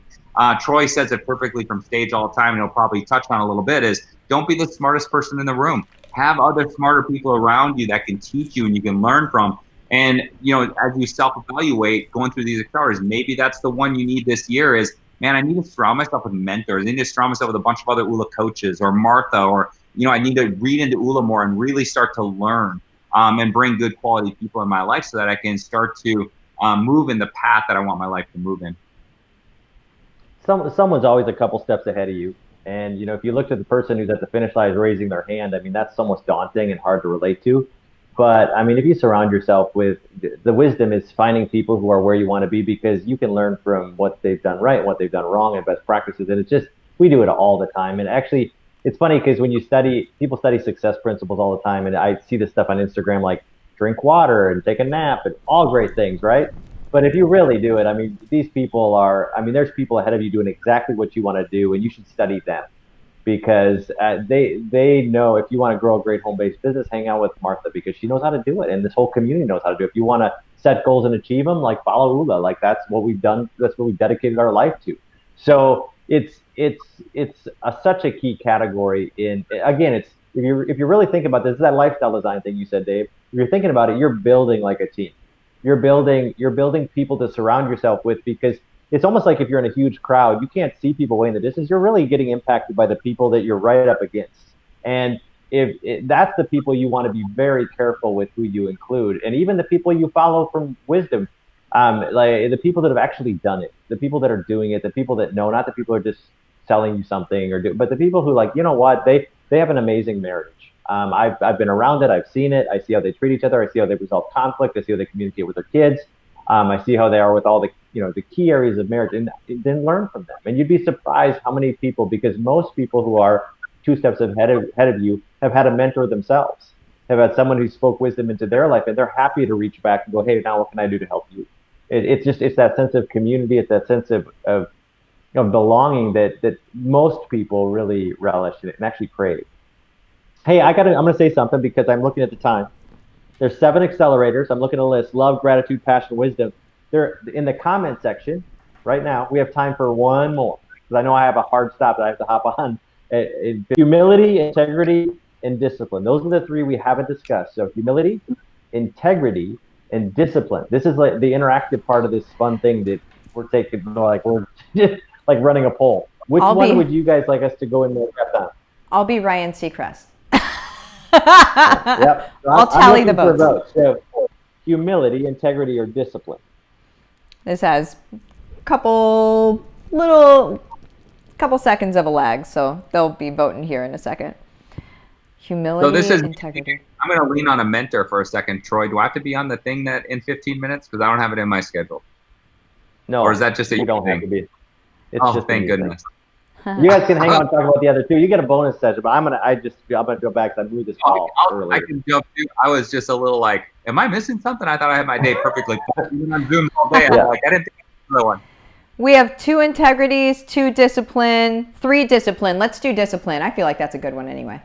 Troy says it perfectly from stage all the time, and he'll probably touch on a little bit, is don't be the smartest person in the room. Have other smarter people around you that can teach you and you can learn from. And, as you self-evaluate going through these accelerators, maybe that's the one you need this year is, man, I need to surround myself with mentors. I need to surround myself with a bunch of other OOLA coaches or Martha, or, I need to read into OOLA more and really start to learn and bring good quality people in my life so that I can start to move in the path that I want my life to move in. Someone's always a couple steps ahead of you. And, if you look at the person who's at the finish line raising their hand, I mean, that's almost daunting and hard to relate to. But, I mean, if you surround yourself with the wisdom is finding people who are where you want to be, because you can learn from what they've done right, what they've done wrong, and best practices. And it's just, we do it all the time. And actually, it's funny because when people study success principles all the time, and I see this stuff on Instagram, like drink water and take a nap and all great things, right? But if you really do it, I mean, these people there's people ahead of you doing exactly what you want to do, and you should study them. Because they know if you want to grow a great home-based business, hang out with Martha because she knows how to do it, and this whole community knows how to do it. If you want to set goals and achieve them, like follow OOLA, like that's what we've done. That's what we've dedicated our life to. So it's such a key category. Again, it's if you really think about this, is that lifestyle design thing you said, Dave. If you're thinking about it, you're building like a team. You're building people to surround yourself with, because it's almost like if you're in a huge crowd, you can't see people way in the distance. You're really getting impacted by the people that you're right up against. And if that's the people you want to be very careful with who you include. And even the people you follow from wisdom, like the people that have actually done it, the people that are doing it, the people that know, not the people who are just selling you something but the people who, like, you know what, they have an amazing marriage. I've been around it. I've seen it. I see how they treat each other. I see how they resolve conflict. I see how they communicate with their kids. I see how they are with all the key areas of marriage, and then learn from them. And you'd be surprised how many people, because most people who are 2 steps ahead of you have had a mentor themselves, have had someone who spoke wisdom into their life, and they're happy to reach back and go, hey, now what can I do to help you? It's that sense of community. It's that sense of belonging that most people really relish and actually crave. Hey, I'm going to say something because I'm looking at the time. There's 7 accelerators. I'm looking at a list: love, gratitude, passion, wisdom. They're in the comment section right now. We have time for one more, because I know I have a hard stop that I have to hop on. Humility, integrity, and discipline. Those are the 3 we haven't discussed. So humility, integrity, and discipline. This is like the interactive part of this fun thing that we're taking, like we're just like running a poll. Which one would you guys like us to go in more depth on? I'll be Ryan Seacrest. Yep. So I'll tally the votes. So, humility, integrity, or discipline. This has a couple seconds of a lag, so they'll be voting here in a second. Humility, so this is integrity. I'm going to lean on a mentor for a second. Troy, do I have to be on the thing that in 15 minutes? Because I don't have it in my schedule. No. Or is that just a you don't have to be? It's just thank goodness. You guys can hang on and talk about the other 2. You get a bonus session, but I'm gonna go back because I moved this call earlier. I can jump too. I was just a little like, am I missing something? I thought I had my day perfectly. Even on Zoom all day, I'm like, I didn't think another one. We have 2 integrities, 2 discipline, 3 discipline. Let's do discipline. I feel like that's a good one anyway.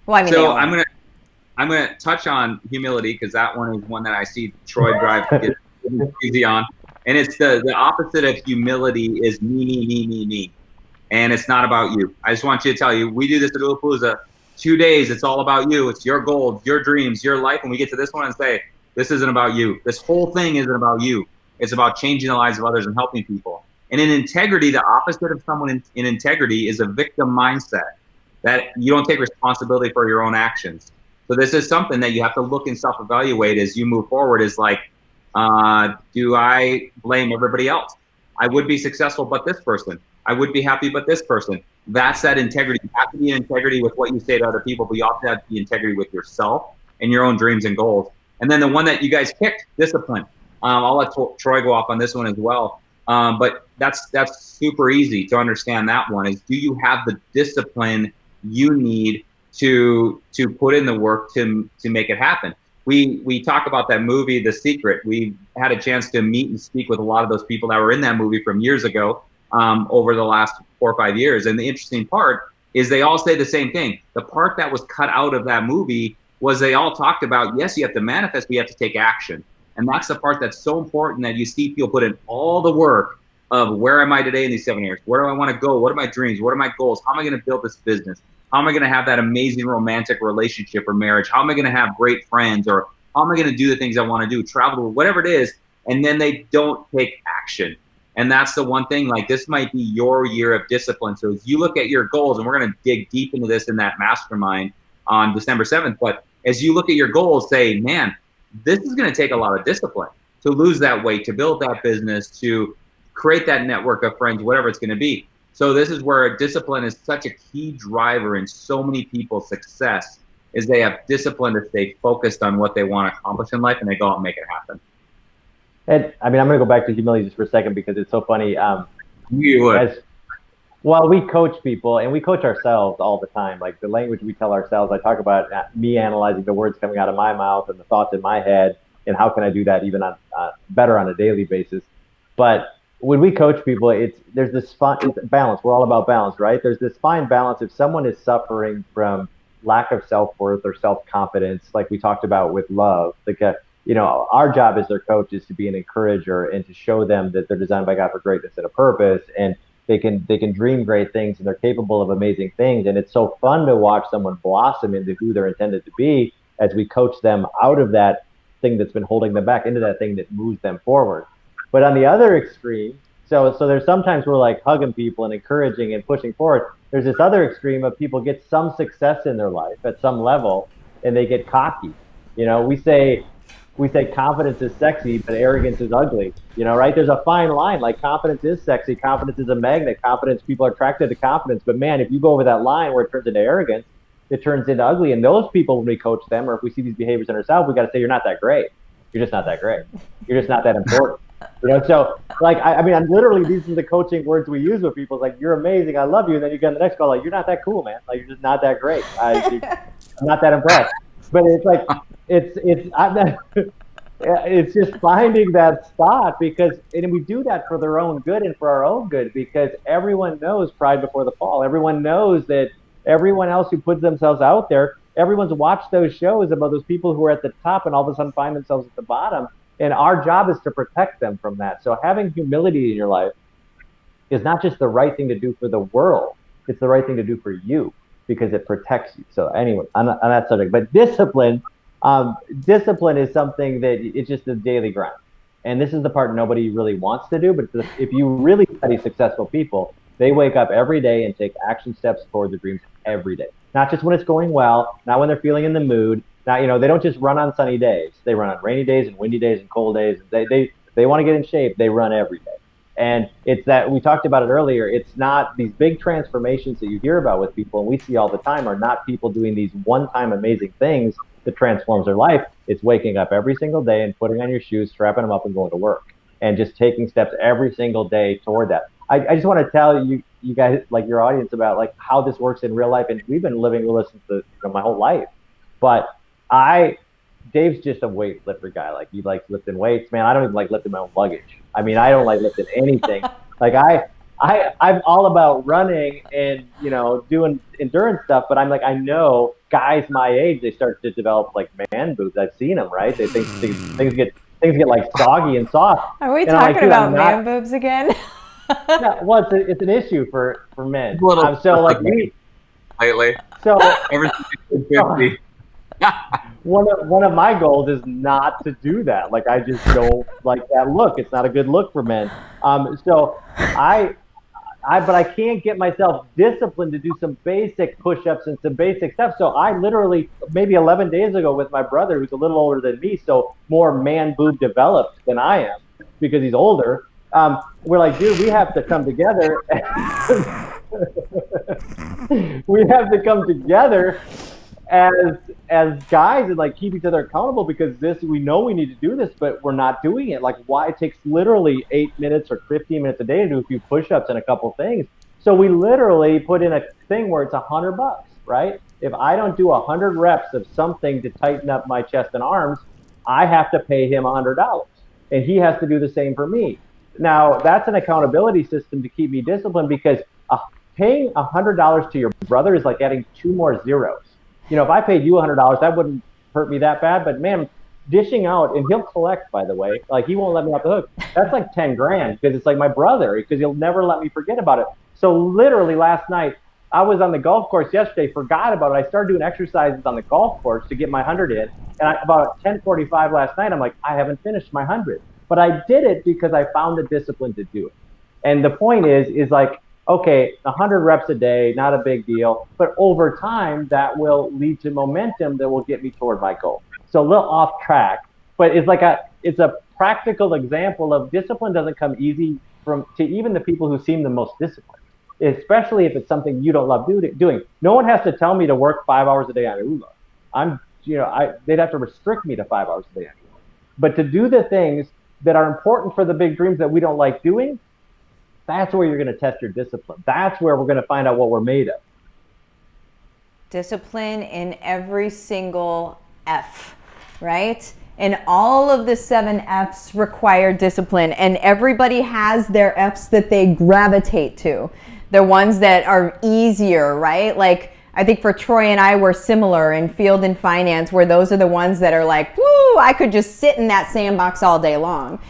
Well, I mean, so I'm gonna touch on humility, because that one is one that I see Troy drive get easy on, and it's the opposite of humility is me. And it's not about you. I just want you to tell you, we do this at OOLA 2 days. It's all about you. It's your goals, your dreams, your life. And we get to this one and say, this isn't about you. This whole thing isn't about you. It's about changing the lives of others and helping people. And in integrity, the opposite of someone in integrity is a victim mindset, that you don't take responsibility for your own actions. So this is something that you have to look and self-evaluate as you move forward, is like, do I blame everybody else? I would be successful, but this person. I would be happy, but this person. That's that integrity. You have to be in integrity with what you say to other people, but you also have to be integrity with yourself and your own dreams and goals. And then the one that you guys picked, discipline. I'll let Troy go off on this one as well. But that's super easy to understand. That one is, do you have the discipline you need to put in the work to make it happen? We talk about that movie, The Secret. We had a chance to meet and speak with a lot of those people that were in that movie from years ago, over the last 4 or 5 years. And the interesting part is they all say the same thing. The part that was cut out of that movie was they all talked about, yes, you have to manifest, but you have to take action. And that's the part that's so important, that you see people put in all the work of, where am I today in these 7 years? Where do I want to go? What are my dreams? What are my goals? How am I going to build this business? How am I going to have that amazing romantic relationship or marriage? How am I going to have great friends? Or how am I going to do the things I want to do, travel, whatever it is? And then they don't take action. And that's the one thing, like, this might be your year of discipline. So as you look at your goals, and we're going to dig deep into this in that mastermind on December 7th, but as you look at your goals, say, man, this is going to take a lot of discipline to lose that weight, to build that business, to create that network of friends, whatever it's going to be. So this is where discipline is such a key driver in so many people's success, is they have discipline to stay focused on what they want to accomplish in life, and they go out and make it happen. And I mean, I'm going to go back to humility just for a second, because it's so funny. You would. Well, we coach people, and we coach ourselves all the time. Like, the language we tell ourselves, I talk about me analyzing the words coming out of my mouth and the thoughts in my head, and how can I do that even on better on a daily basis. But when we coach people, there's this balance. We're all about balance, right? There's this fine balance. If someone is suffering from lack of self-worth or self-confidence, like we talked about with love, like our job as their coach is to be an encourager and to show them that they're designed by God for greatness and a purpose, and they can dream great things, and they're capable of amazing things. And it's so fun to watch someone blossom into who they're intended to be, as we coach them out of that thing that's been holding them back into that thing that moves them forward. But on the other extreme, so there's sometimes we're like hugging people and encouraging and pushing forward. There's this other extreme of people get some success in their life at some level, and they get cocky. We say confidence is sexy, but arrogance is ugly, right? There's a fine line. Like, confidence is sexy. Confidence is a magnet. People are attracted to confidence. But man, if you go over that line where it turns into arrogance, it turns into ugly. And those people, when we coach them, or if we see these behaviors in ourselves, we got to say, you're not that great. You're just not that great. You're just not that important. So like, I mean, literally, these are the coaching words we use with people. It's like, you're amazing. I love you. And then you get on the next call, like, you're not that cool, man. Like, you're just not that great. I'm not that impressed. But it's like, it's just finding that spot, and we do that for their own good and for our own good, because everyone knows pride before the fall. Everyone knows that everyone else who puts themselves out there, everyone's watched those shows about those people who are at the top and all of a sudden find themselves at the bottom. And our job is to protect them from that. So having humility in your life is not just the right thing to do for the world, it's the right thing to do for you, because it protects you. So anyway, on that subject, but discipline is something that it's just a daily grind. And this is the part nobody really wants to do, but if you really study successful people, they wake up every day and take action steps toward their dreams every day. Not just when it's going well, not when they're feeling in the mood. Now, they don't just run on sunny days. They run on rainy days and windy days and cold days. They want to get in shape. They run every day. And it's that, we talked about it earlier, it's not these big transformations that you hear about with people, and we see all the time, are not people doing these one-time amazing things that transforms their life. It's waking up every single day and putting on your shoes, strapping them up, and going to work, and just taking steps every single day toward that. I just want to tell you guys, like your audience, about like how this works in real life. And we've been living with this my whole life. But Dave's just a weightlifter guy. Like, he likes lifting weights. Man, I don't even like lifting my own luggage. I mean, I don't like lifting anything. Like, I'm all about running and, doing endurance stuff. But I'm like, I know guys my age, they start to develop like man boobs. I've seen them, right? They think things get like soggy and soft. Are we talking about man boobs again? Yeah, well, it's an issue for men. So like me lately. So everything is 50. One of my goals is not to do that. Like, I just don't like that look. It's not a good look for men. So but I can't get myself disciplined to do some basic push-ups and some basic stuff. So I literally, maybe 11 days ago with my brother, who's a little older than me, so more man boob developed than I am because he's older. We're like, dude, we have to come together. We have to come together as guys and like keep each other accountable, because we know we need to do this, but we're not doing it. Like, why? It takes literally 8 minutes or 15 minutes a day to do a few push-ups and a couple things. So we literally put in a thing where it's $100, right? If I don't do 100 reps of something to tighten up my chest and arms, I have to pay him $100, and he has to do the same for me. Now, that's an accountability system to keep me disciplined, because paying $100 to your brother is like adding 2 more zeros. You know, if I paid you $100, that wouldn't hurt me that bad. But man, dishing out, and he'll collect, by the way, like he won't let me off the hook. That's like 10 grand, because it's like my brother, because he'll never let me forget about it. So literally last night, I was on the golf course yesterday, forgot about it. I started doing exercises on the golf course to get my 100 in. And about 10:45 last night, I'm like, I haven't finished my 100. But I did it because I found the discipline to do it. And the point is like, okay, 100 reps a day, not a big deal, but over time that will lead to momentum that will get me toward my goal. So a little off track, but it's a practical example of discipline doesn't come easy to even the people who seem the most disciplined, especially if it's something you don't love doing. No one has to tell me to work 5 hours a day on OOLA. They'd have to restrict me to 5 hours a day on OOLA. But to do the things that are important for the big dreams that we don't like doing, that's where you're going to test your discipline. That's where we're going to find out what we're made of. Discipline in every single F, right? And all of the 7 Fs require discipline, and everybody has their Fs that they gravitate to. The ones that are easier, right? Like, I think for Troy and I, we're similar in field and finance, where those are the ones that are like, woo, I could just sit in that sandbox all day long.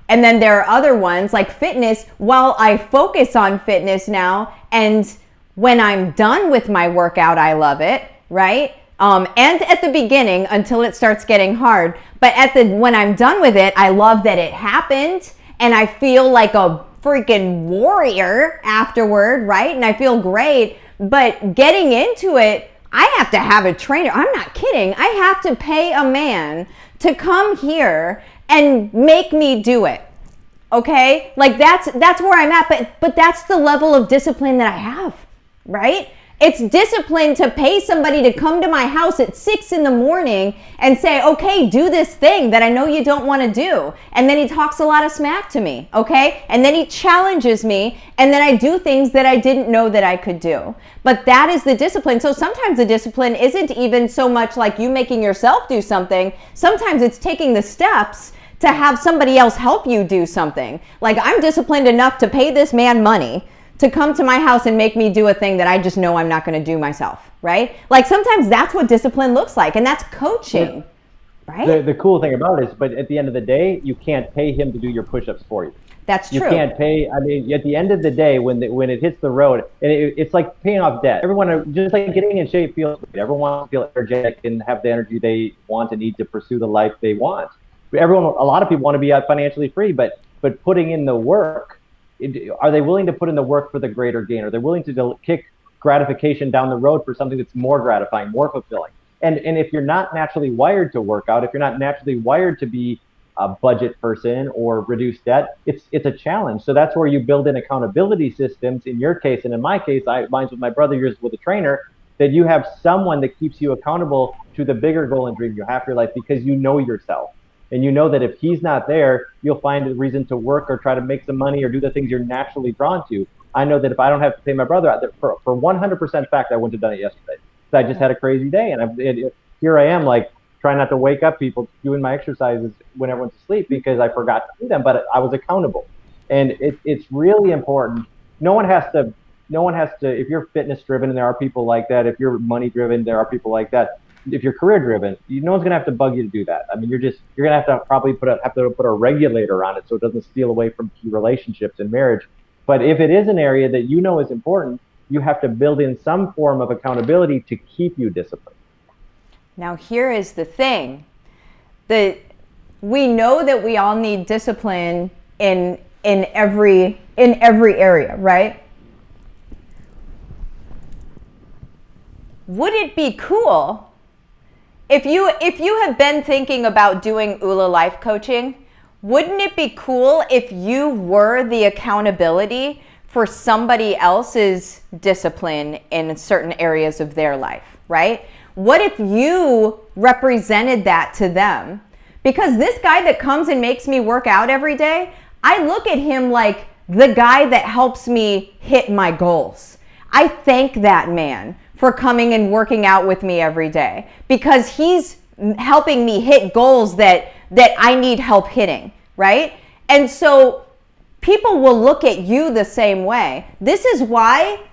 And then there are other ones like fitness. While I focus on fitness now, and when I'm done with my workout, I love it, right? And at the beginning until it starts getting hard. But when I'm done with it, I love that it happened, and I feel like a freaking warrior afterward, right? And I feel great. But getting into it, I have to have a trainer. I'm not kidding. I have to pay a man to come here and make me do it. Okay? Like that's where I'm at, but that's the level of discipline that I have, right? It's discipline to pay somebody to come to my house at 6 a.m. and say, okay, do this thing that I know you don't want to do. And then he talks a lot of smack to me, okay? And then he challenges me, and then I do things that I didn't know that I could do. But that is the discipline. So sometimes the discipline isn't even so much like you making yourself do something. Sometimes it's taking the steps to have somebody else help you do something. Like, I'm disciplined enough to pay this man money to come to my house and make me do a thing that I just know I'm not going to do myself, right? Like, sometimes that's what discipline looks like, and that's coaching, right? The cool thing about it is, but at the end of the day, you can't pay him to do your push-ups for you. That's true. You can't pay, I mean, at the end of the day, when it hits the road, and it's like paying off debt. Everyone, just like getting in shape feels good. Everyone wants to feel energetic and have the energy they want and need to pursue the life they want. A lot of people want to be financially free, but putting in the work, are they willing to put in the work for the greater gain? Are they willing to kick gratification down the road for something that's more gratifying, more fulfilling? And if you're not naturally wired to work out, if you're not naturally wired to be a budget person or reduce debt, it's a challenge. So that's where you build in accountability systems. In your case, and in my case, mine's with my brother, yours with a trainer, that you have someone that keeps you accountable to the bigger goal and dream you have for your life, because you know yourself. And you know that if he's not there, you'll find a reason to work or try to make some money or do the things you're naturally drawn to. I know that if I don't have to pay my brother, for 100% fact, I wouldn't have done it yesterday. So I just had a crazy day, and here I am, like, trying not to wake up people doing my exercises when everyone's asleep because I forgot to do them, but I was accountable. And it's really important. No one has to, if you're fitness driven, and there are people like that, if you're money driven, there are people like that. If you're career driven, no one's gonna have to bug you to do that. I mean, you're gonna have to probably put a regulator on it so it doesn't steal away from key relationships and marriage. But if it is an area that you know is important, you have to build in some form of accountability to keep you disciplined. Now, here is the thing: that we know that we all need discipline in every in every area, right? Would it be cool if you have been thinking about doing OOLA life coaching? Wouldn't it be cool if you were the accountability for somebody else's discipline in certain areas of their life, right? What if you represented that to them? Because this guy that comes and makes me work out every day, I look at him like the guy that helps me hit my goals. I thank that man for coming and working out with me every day because he's helping me hit goals that I need help hitting, right? And so people will look at you the same way. This is why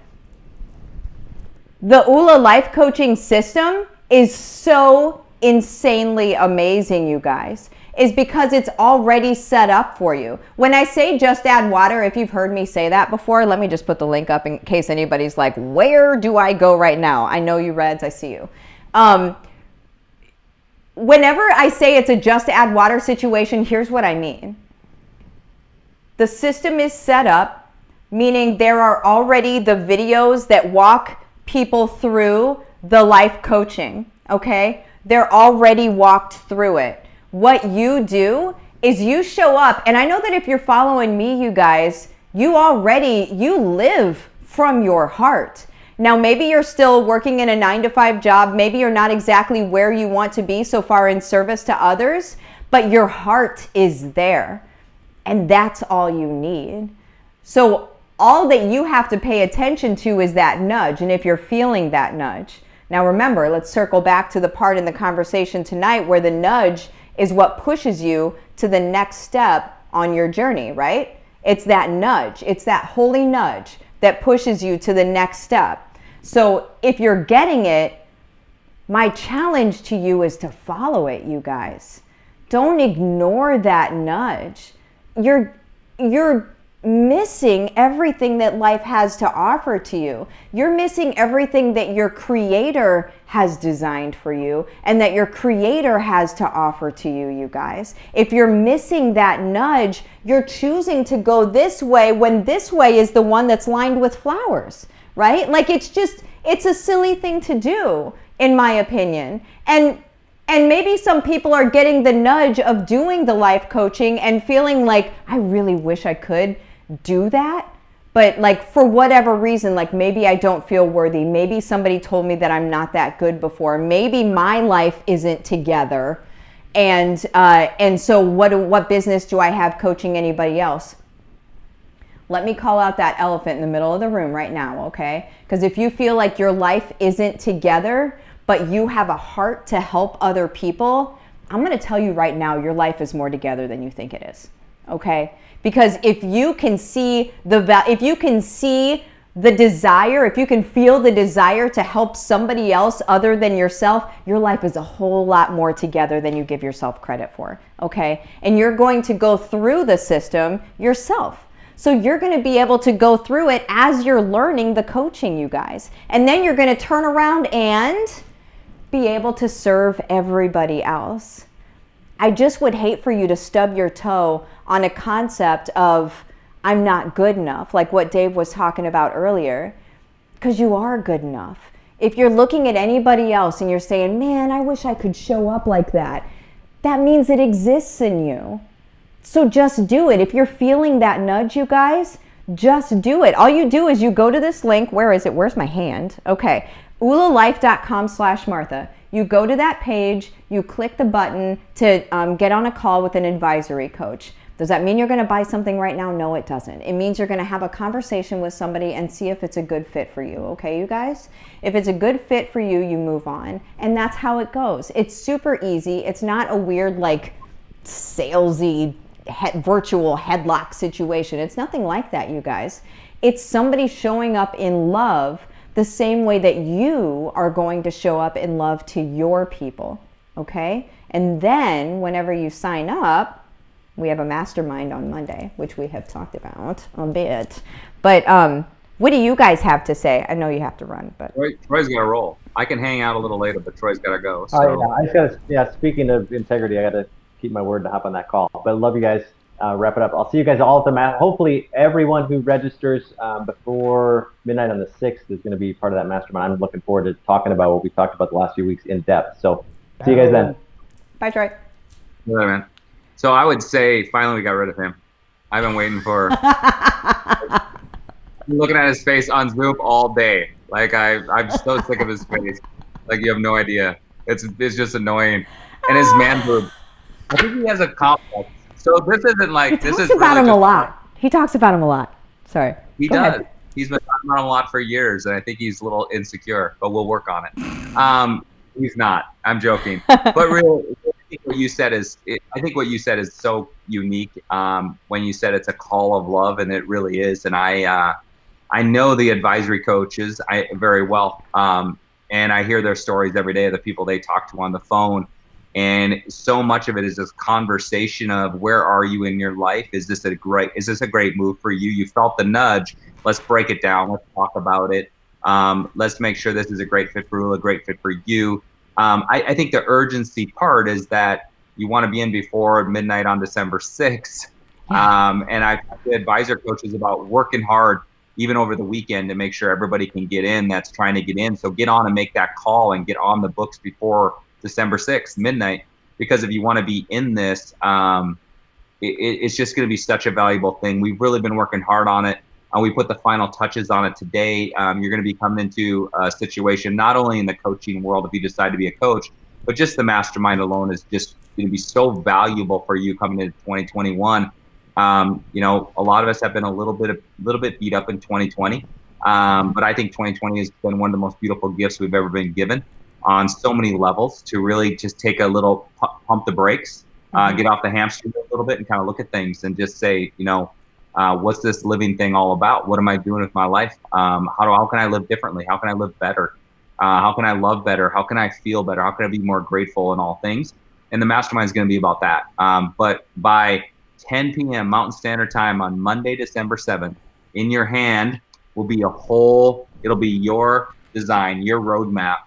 the OOLA life coaching system is so insanely amazing, you guys, is because it's already set up for you. When I say just add water, if you've heard me say that before, let me just put the link up in case anybody's like, where do I go right now? I know you Reds, I see you. Whenever I say it's a just add water situation, here's what I mean. The system is set up, meaning there are already the videos that walk people through the life coaching, okay? They're already walked through it. What you do is you show up, and I know that if you're following me, you guys, you live from your heart. Now, maybe you're still working in a 9-to-5 job. Maybe you're not exactly where you want to be so far in service to others, but your heart is there. And that's all you need. So all that you have to pay attention to is that nudge. And if you're feeling that nudge. Now remember, let's circle back to the part in the conversation tonight where the nudge is what pushes you to the next step on your journey, right? It's that nudge. It's that holy nudge that pushes you to the next step. So if you're getting it, my challenge to you is to follow it, you guys. Don't ignore that nudge. You're missing everything that life has to offer to you. You're missing everything that your creator has designed for you and that your creator has to offer to you, you guys. If you're missing that nudge, you're choosing to go this way when this way is the one that's lined with flowers, right? Like it's a silly thing to do, in my opinion. And maybe some people are getting the nudge of doing the life coaching and feeling like, I really wish I could do that. But like for whatever reason, like maybe I don't feel worthy. Maybe somebody told me that I'm not that good before. Maybe my life isn't together. And so what business do I have coaching anybody else? Let me call out that elephant in the middle of the room right now, okay? Because if you feel like your life isn't together, but you have a heart to help other people, I'm going to tell you right now, your life is more together than you think it is, okay? Because if you can see the desire, if you can feel the desire to help somebody else other than yourself, your life is a whole lot more together than you give yourself credit for, okay? And you're going to go through the system yourself. So you're going to be able to go through it as you're learning the coaching, you guys. And then you're going to turn around and be able to serve everybody else. I just would hate for you to stub your toe on a concept of I'm not good enough, like what Dave was talking about earlier, because you are good enough. If you're looking at anybody else and you're saying, man, I wish I could show up like that, that means it exists in you. So just do it. If you're feeling that nudge, you guys, just do it. All you do is you go to this link. Where is it? Where's my hand? Okay. OOLAlife.com/Martha. You go to that page, you click the button to get on a call with an advisory coach. Does that mean you're going to buy something right now? No, it doesn't. It means you're going to have a conversation with somebody and see if it's a good fit for you. Okay, you guys? If it's a good fit for you, you move on. And that's how it goes. It's super easy. It's not a weird, like, salesy virtual headlock situation. It's nothing like that, you guys. It's somebody showing up in love the same way that you are going to show up in love to your people, okay? And then whenever you sign up, we have a mastermind on Monday, which we have talked about a bit. But what do you guys have to say? I know you have to run, but Troy's got to roll. I can hang out a little later, but Troy's got to go. So. Oh, yeah. Speaking of integrity, I got to keep my word to hop on that call. But I love you guys. wrap it up. I'll see you guys all at the hopefully everyone who registers before midnight on the 6th is going to be part of that mastermind. I'm looking forward to talking about what we talked about the last few weeks in depth. So see you guys then. Bye, Troy. Yeah, man. So I would say finally we got rid of him. I've been waiting for looking at his face on Zoom all day. Like I'm so sick of his face. Like you have no idea. It's just annoying. And his man boob. I think he has a complex. So this isn't like this is. He talks about him a lot. He talks about him a lot. Sorry. He does. He's been talking about him a lot for years, and I think he's a little insecure. But we'll work on it. He's not. I'm joking. But really, I think what you said is so unique. When you said it's a call of love, and it really is. And I know the advisory coaches very well, and I hear their stories every day of the people they talk to on the phone. And so much of it is this conversation of where are you in your life? Is this a great move for you? You felt the nudge. Let's break it down. Let's talk about it. Let's make sure this is a great fit for UOOLA, a great fit for you. I think the urgency part is that you want to be in before midnight on December 6th. And I've talked to advisor coaches about working hard even over the weekend to make sure everybody can get in that's trying to get in. So get on and make that call and get on the books before December 6th, midnight, because if you want to be in this, it's just going to be such a valuable thing. We've really been working hard on it. We put the final touches on it today. You're going to be coming into a situation, not only in the coaching world, if you decide to be a coach, but just the mastermind alone is just going to be so valuable for you coming into 2021. You know, a lot of us have been a little bit beat up in 2020. But I think 2020 has been one of the most beautiful gifts we've ever been given on so many levels, to really just take a little pump the brakes, get off the hamster wheel a little bit and kind of look at things and just say, you know, what's this living thing all about? What am I doing with my life? How can I live differently? How can I live better? How can I love better? How can I feel better? How can I be more grateful in all things? And the mastermind is going to be about that. But by 10 p.m. Mountain Standard Time on Monday, December 7th, in your hand will be it'll be your design, your roadmap,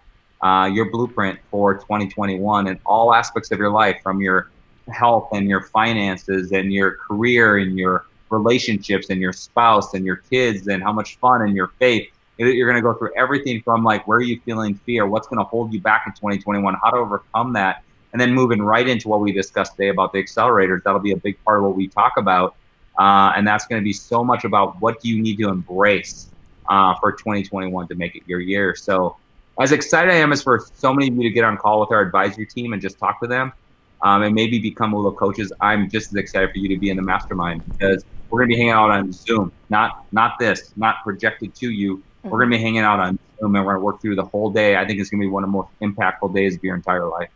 your blueprint for 2021 in all aspects of your life, from your health and your finances and your career and your relationships and your spouse and your kids and how much fun and your faith. You're going to go through everything from like, where are you feeling fear? What's going to hold you back in 2021? How to overcome that? And then moving right into what we discussed today about the accelerators. That'll be a big part of what we talk about. And that's going to be so much about what do you need to embrace for 2021 to make it your year. So as excited I am as for so many of you to get on call with our advisory team and just talk to them and maybe become OOLA coaches, I'm just as excited for you to be in the mastermind, because we're going to be hanging out on Zoom, not projected to you. We're going to be hanging out on Zoom, and we're going to work through the whole day. I think it's going to be one of the most impactful days of your entire life.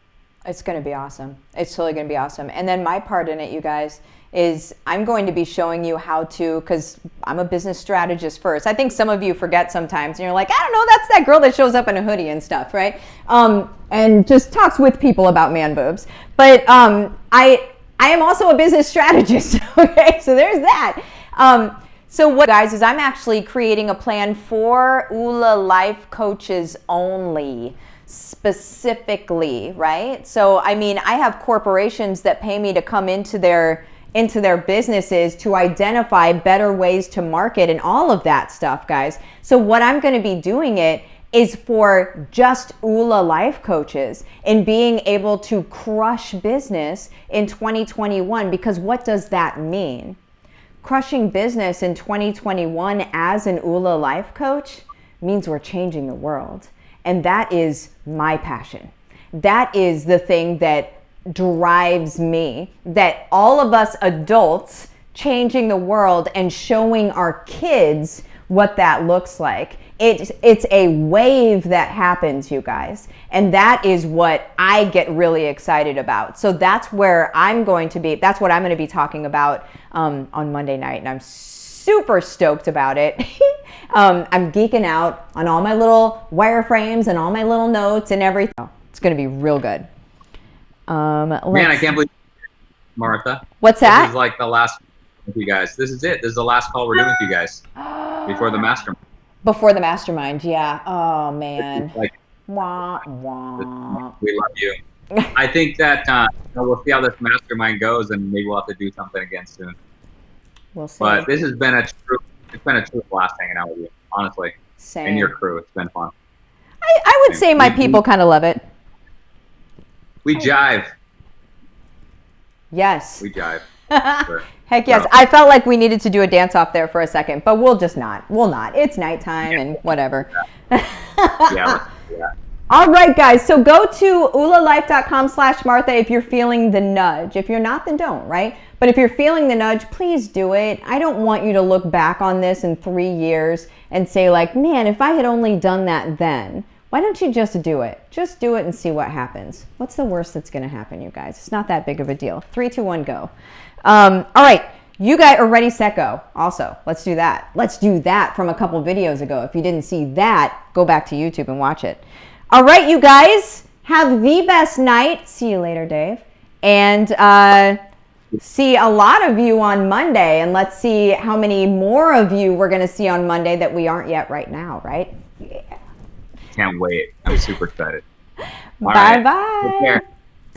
It's going to be awesome. It's totally going to be awesome. And then my part in it, you guys, is I'm going to be showing you how to, because I'm a business strategist first. I think some of you forget sometimes, and you're like, I don't know, that's that girl that shows up in a hoodie and stuff, right? And just talks with people about man boobs. But I am also a business strategist, okay? So there's that. So what, guys, is I'm actually creating a plan for OOLA life coaches only, specifically, right? So, I mean, I have corporations that pay me to come into their businesses to identify better ways to market and all of that stuff, guys. So what I'm going to be doing it is for just OOLA life coaches and being able to crush business in 2021, because what does that mean? Crushing business in 2021 as an OOLA life coach means we're changing the world. And that is my passion. That is the thing that drives me, that all of us adults changing the world and showing our kids what that looks like. It's a wave that happens, you guys. And that is what I get really excited about. So that's where I'm going to be, that's what I'm going to be talking about on Monday night. And I'm super stoked about it. I'm geeking out on all my little wireframes and all my little notes and everything. It's going to be real good. Man, I can't believe Martha. What's that? This is like the last with you guys. This is it. This is the last call we're doing with you guys before the mastermind. Before the mastermind, yeah. Oh, man. Like, wah, wah. we love you. I think that we'll see how this mastermind goes, and maybe we'll have to do something again soon. We'll see. But this has been it's been a true blast hanging out with you, honestly. Same. And your crew. It's been fun. I would say my people kind of love it. We jive. Yes. We jive. Sure. Heck yes. So. I felt like we needed to do a dance off there for a second, but we'll just not. We'll not. It's nighttime and whatever. Yeah. All right, guys. So go to oolalife.com/Martha if you're feeling the nudge. If you're not, then don't, right? But if you're feeling the nudge, please do it. I don't want you to look back on this in 3 years and say like, man, if I had only done that then. Why don't you just do it? Just do it and see what happens. What's the worst that's going to happen, you guys? It's not that big of a deal. 3, 2, 1, go. All right. You guys are ready, set, go. Also, let's do that. Let's do that from a couple videos ago. If you didn't see that, go back to YouTube and watch it. All right, you guys, have the best night. See you later, Dave. And see a lot of you on Monday. And let's see how many more of you we're going to see on Monday that we aren't yet right now, right? Yeah. Can't wait. I'm super excited. Bye-bye.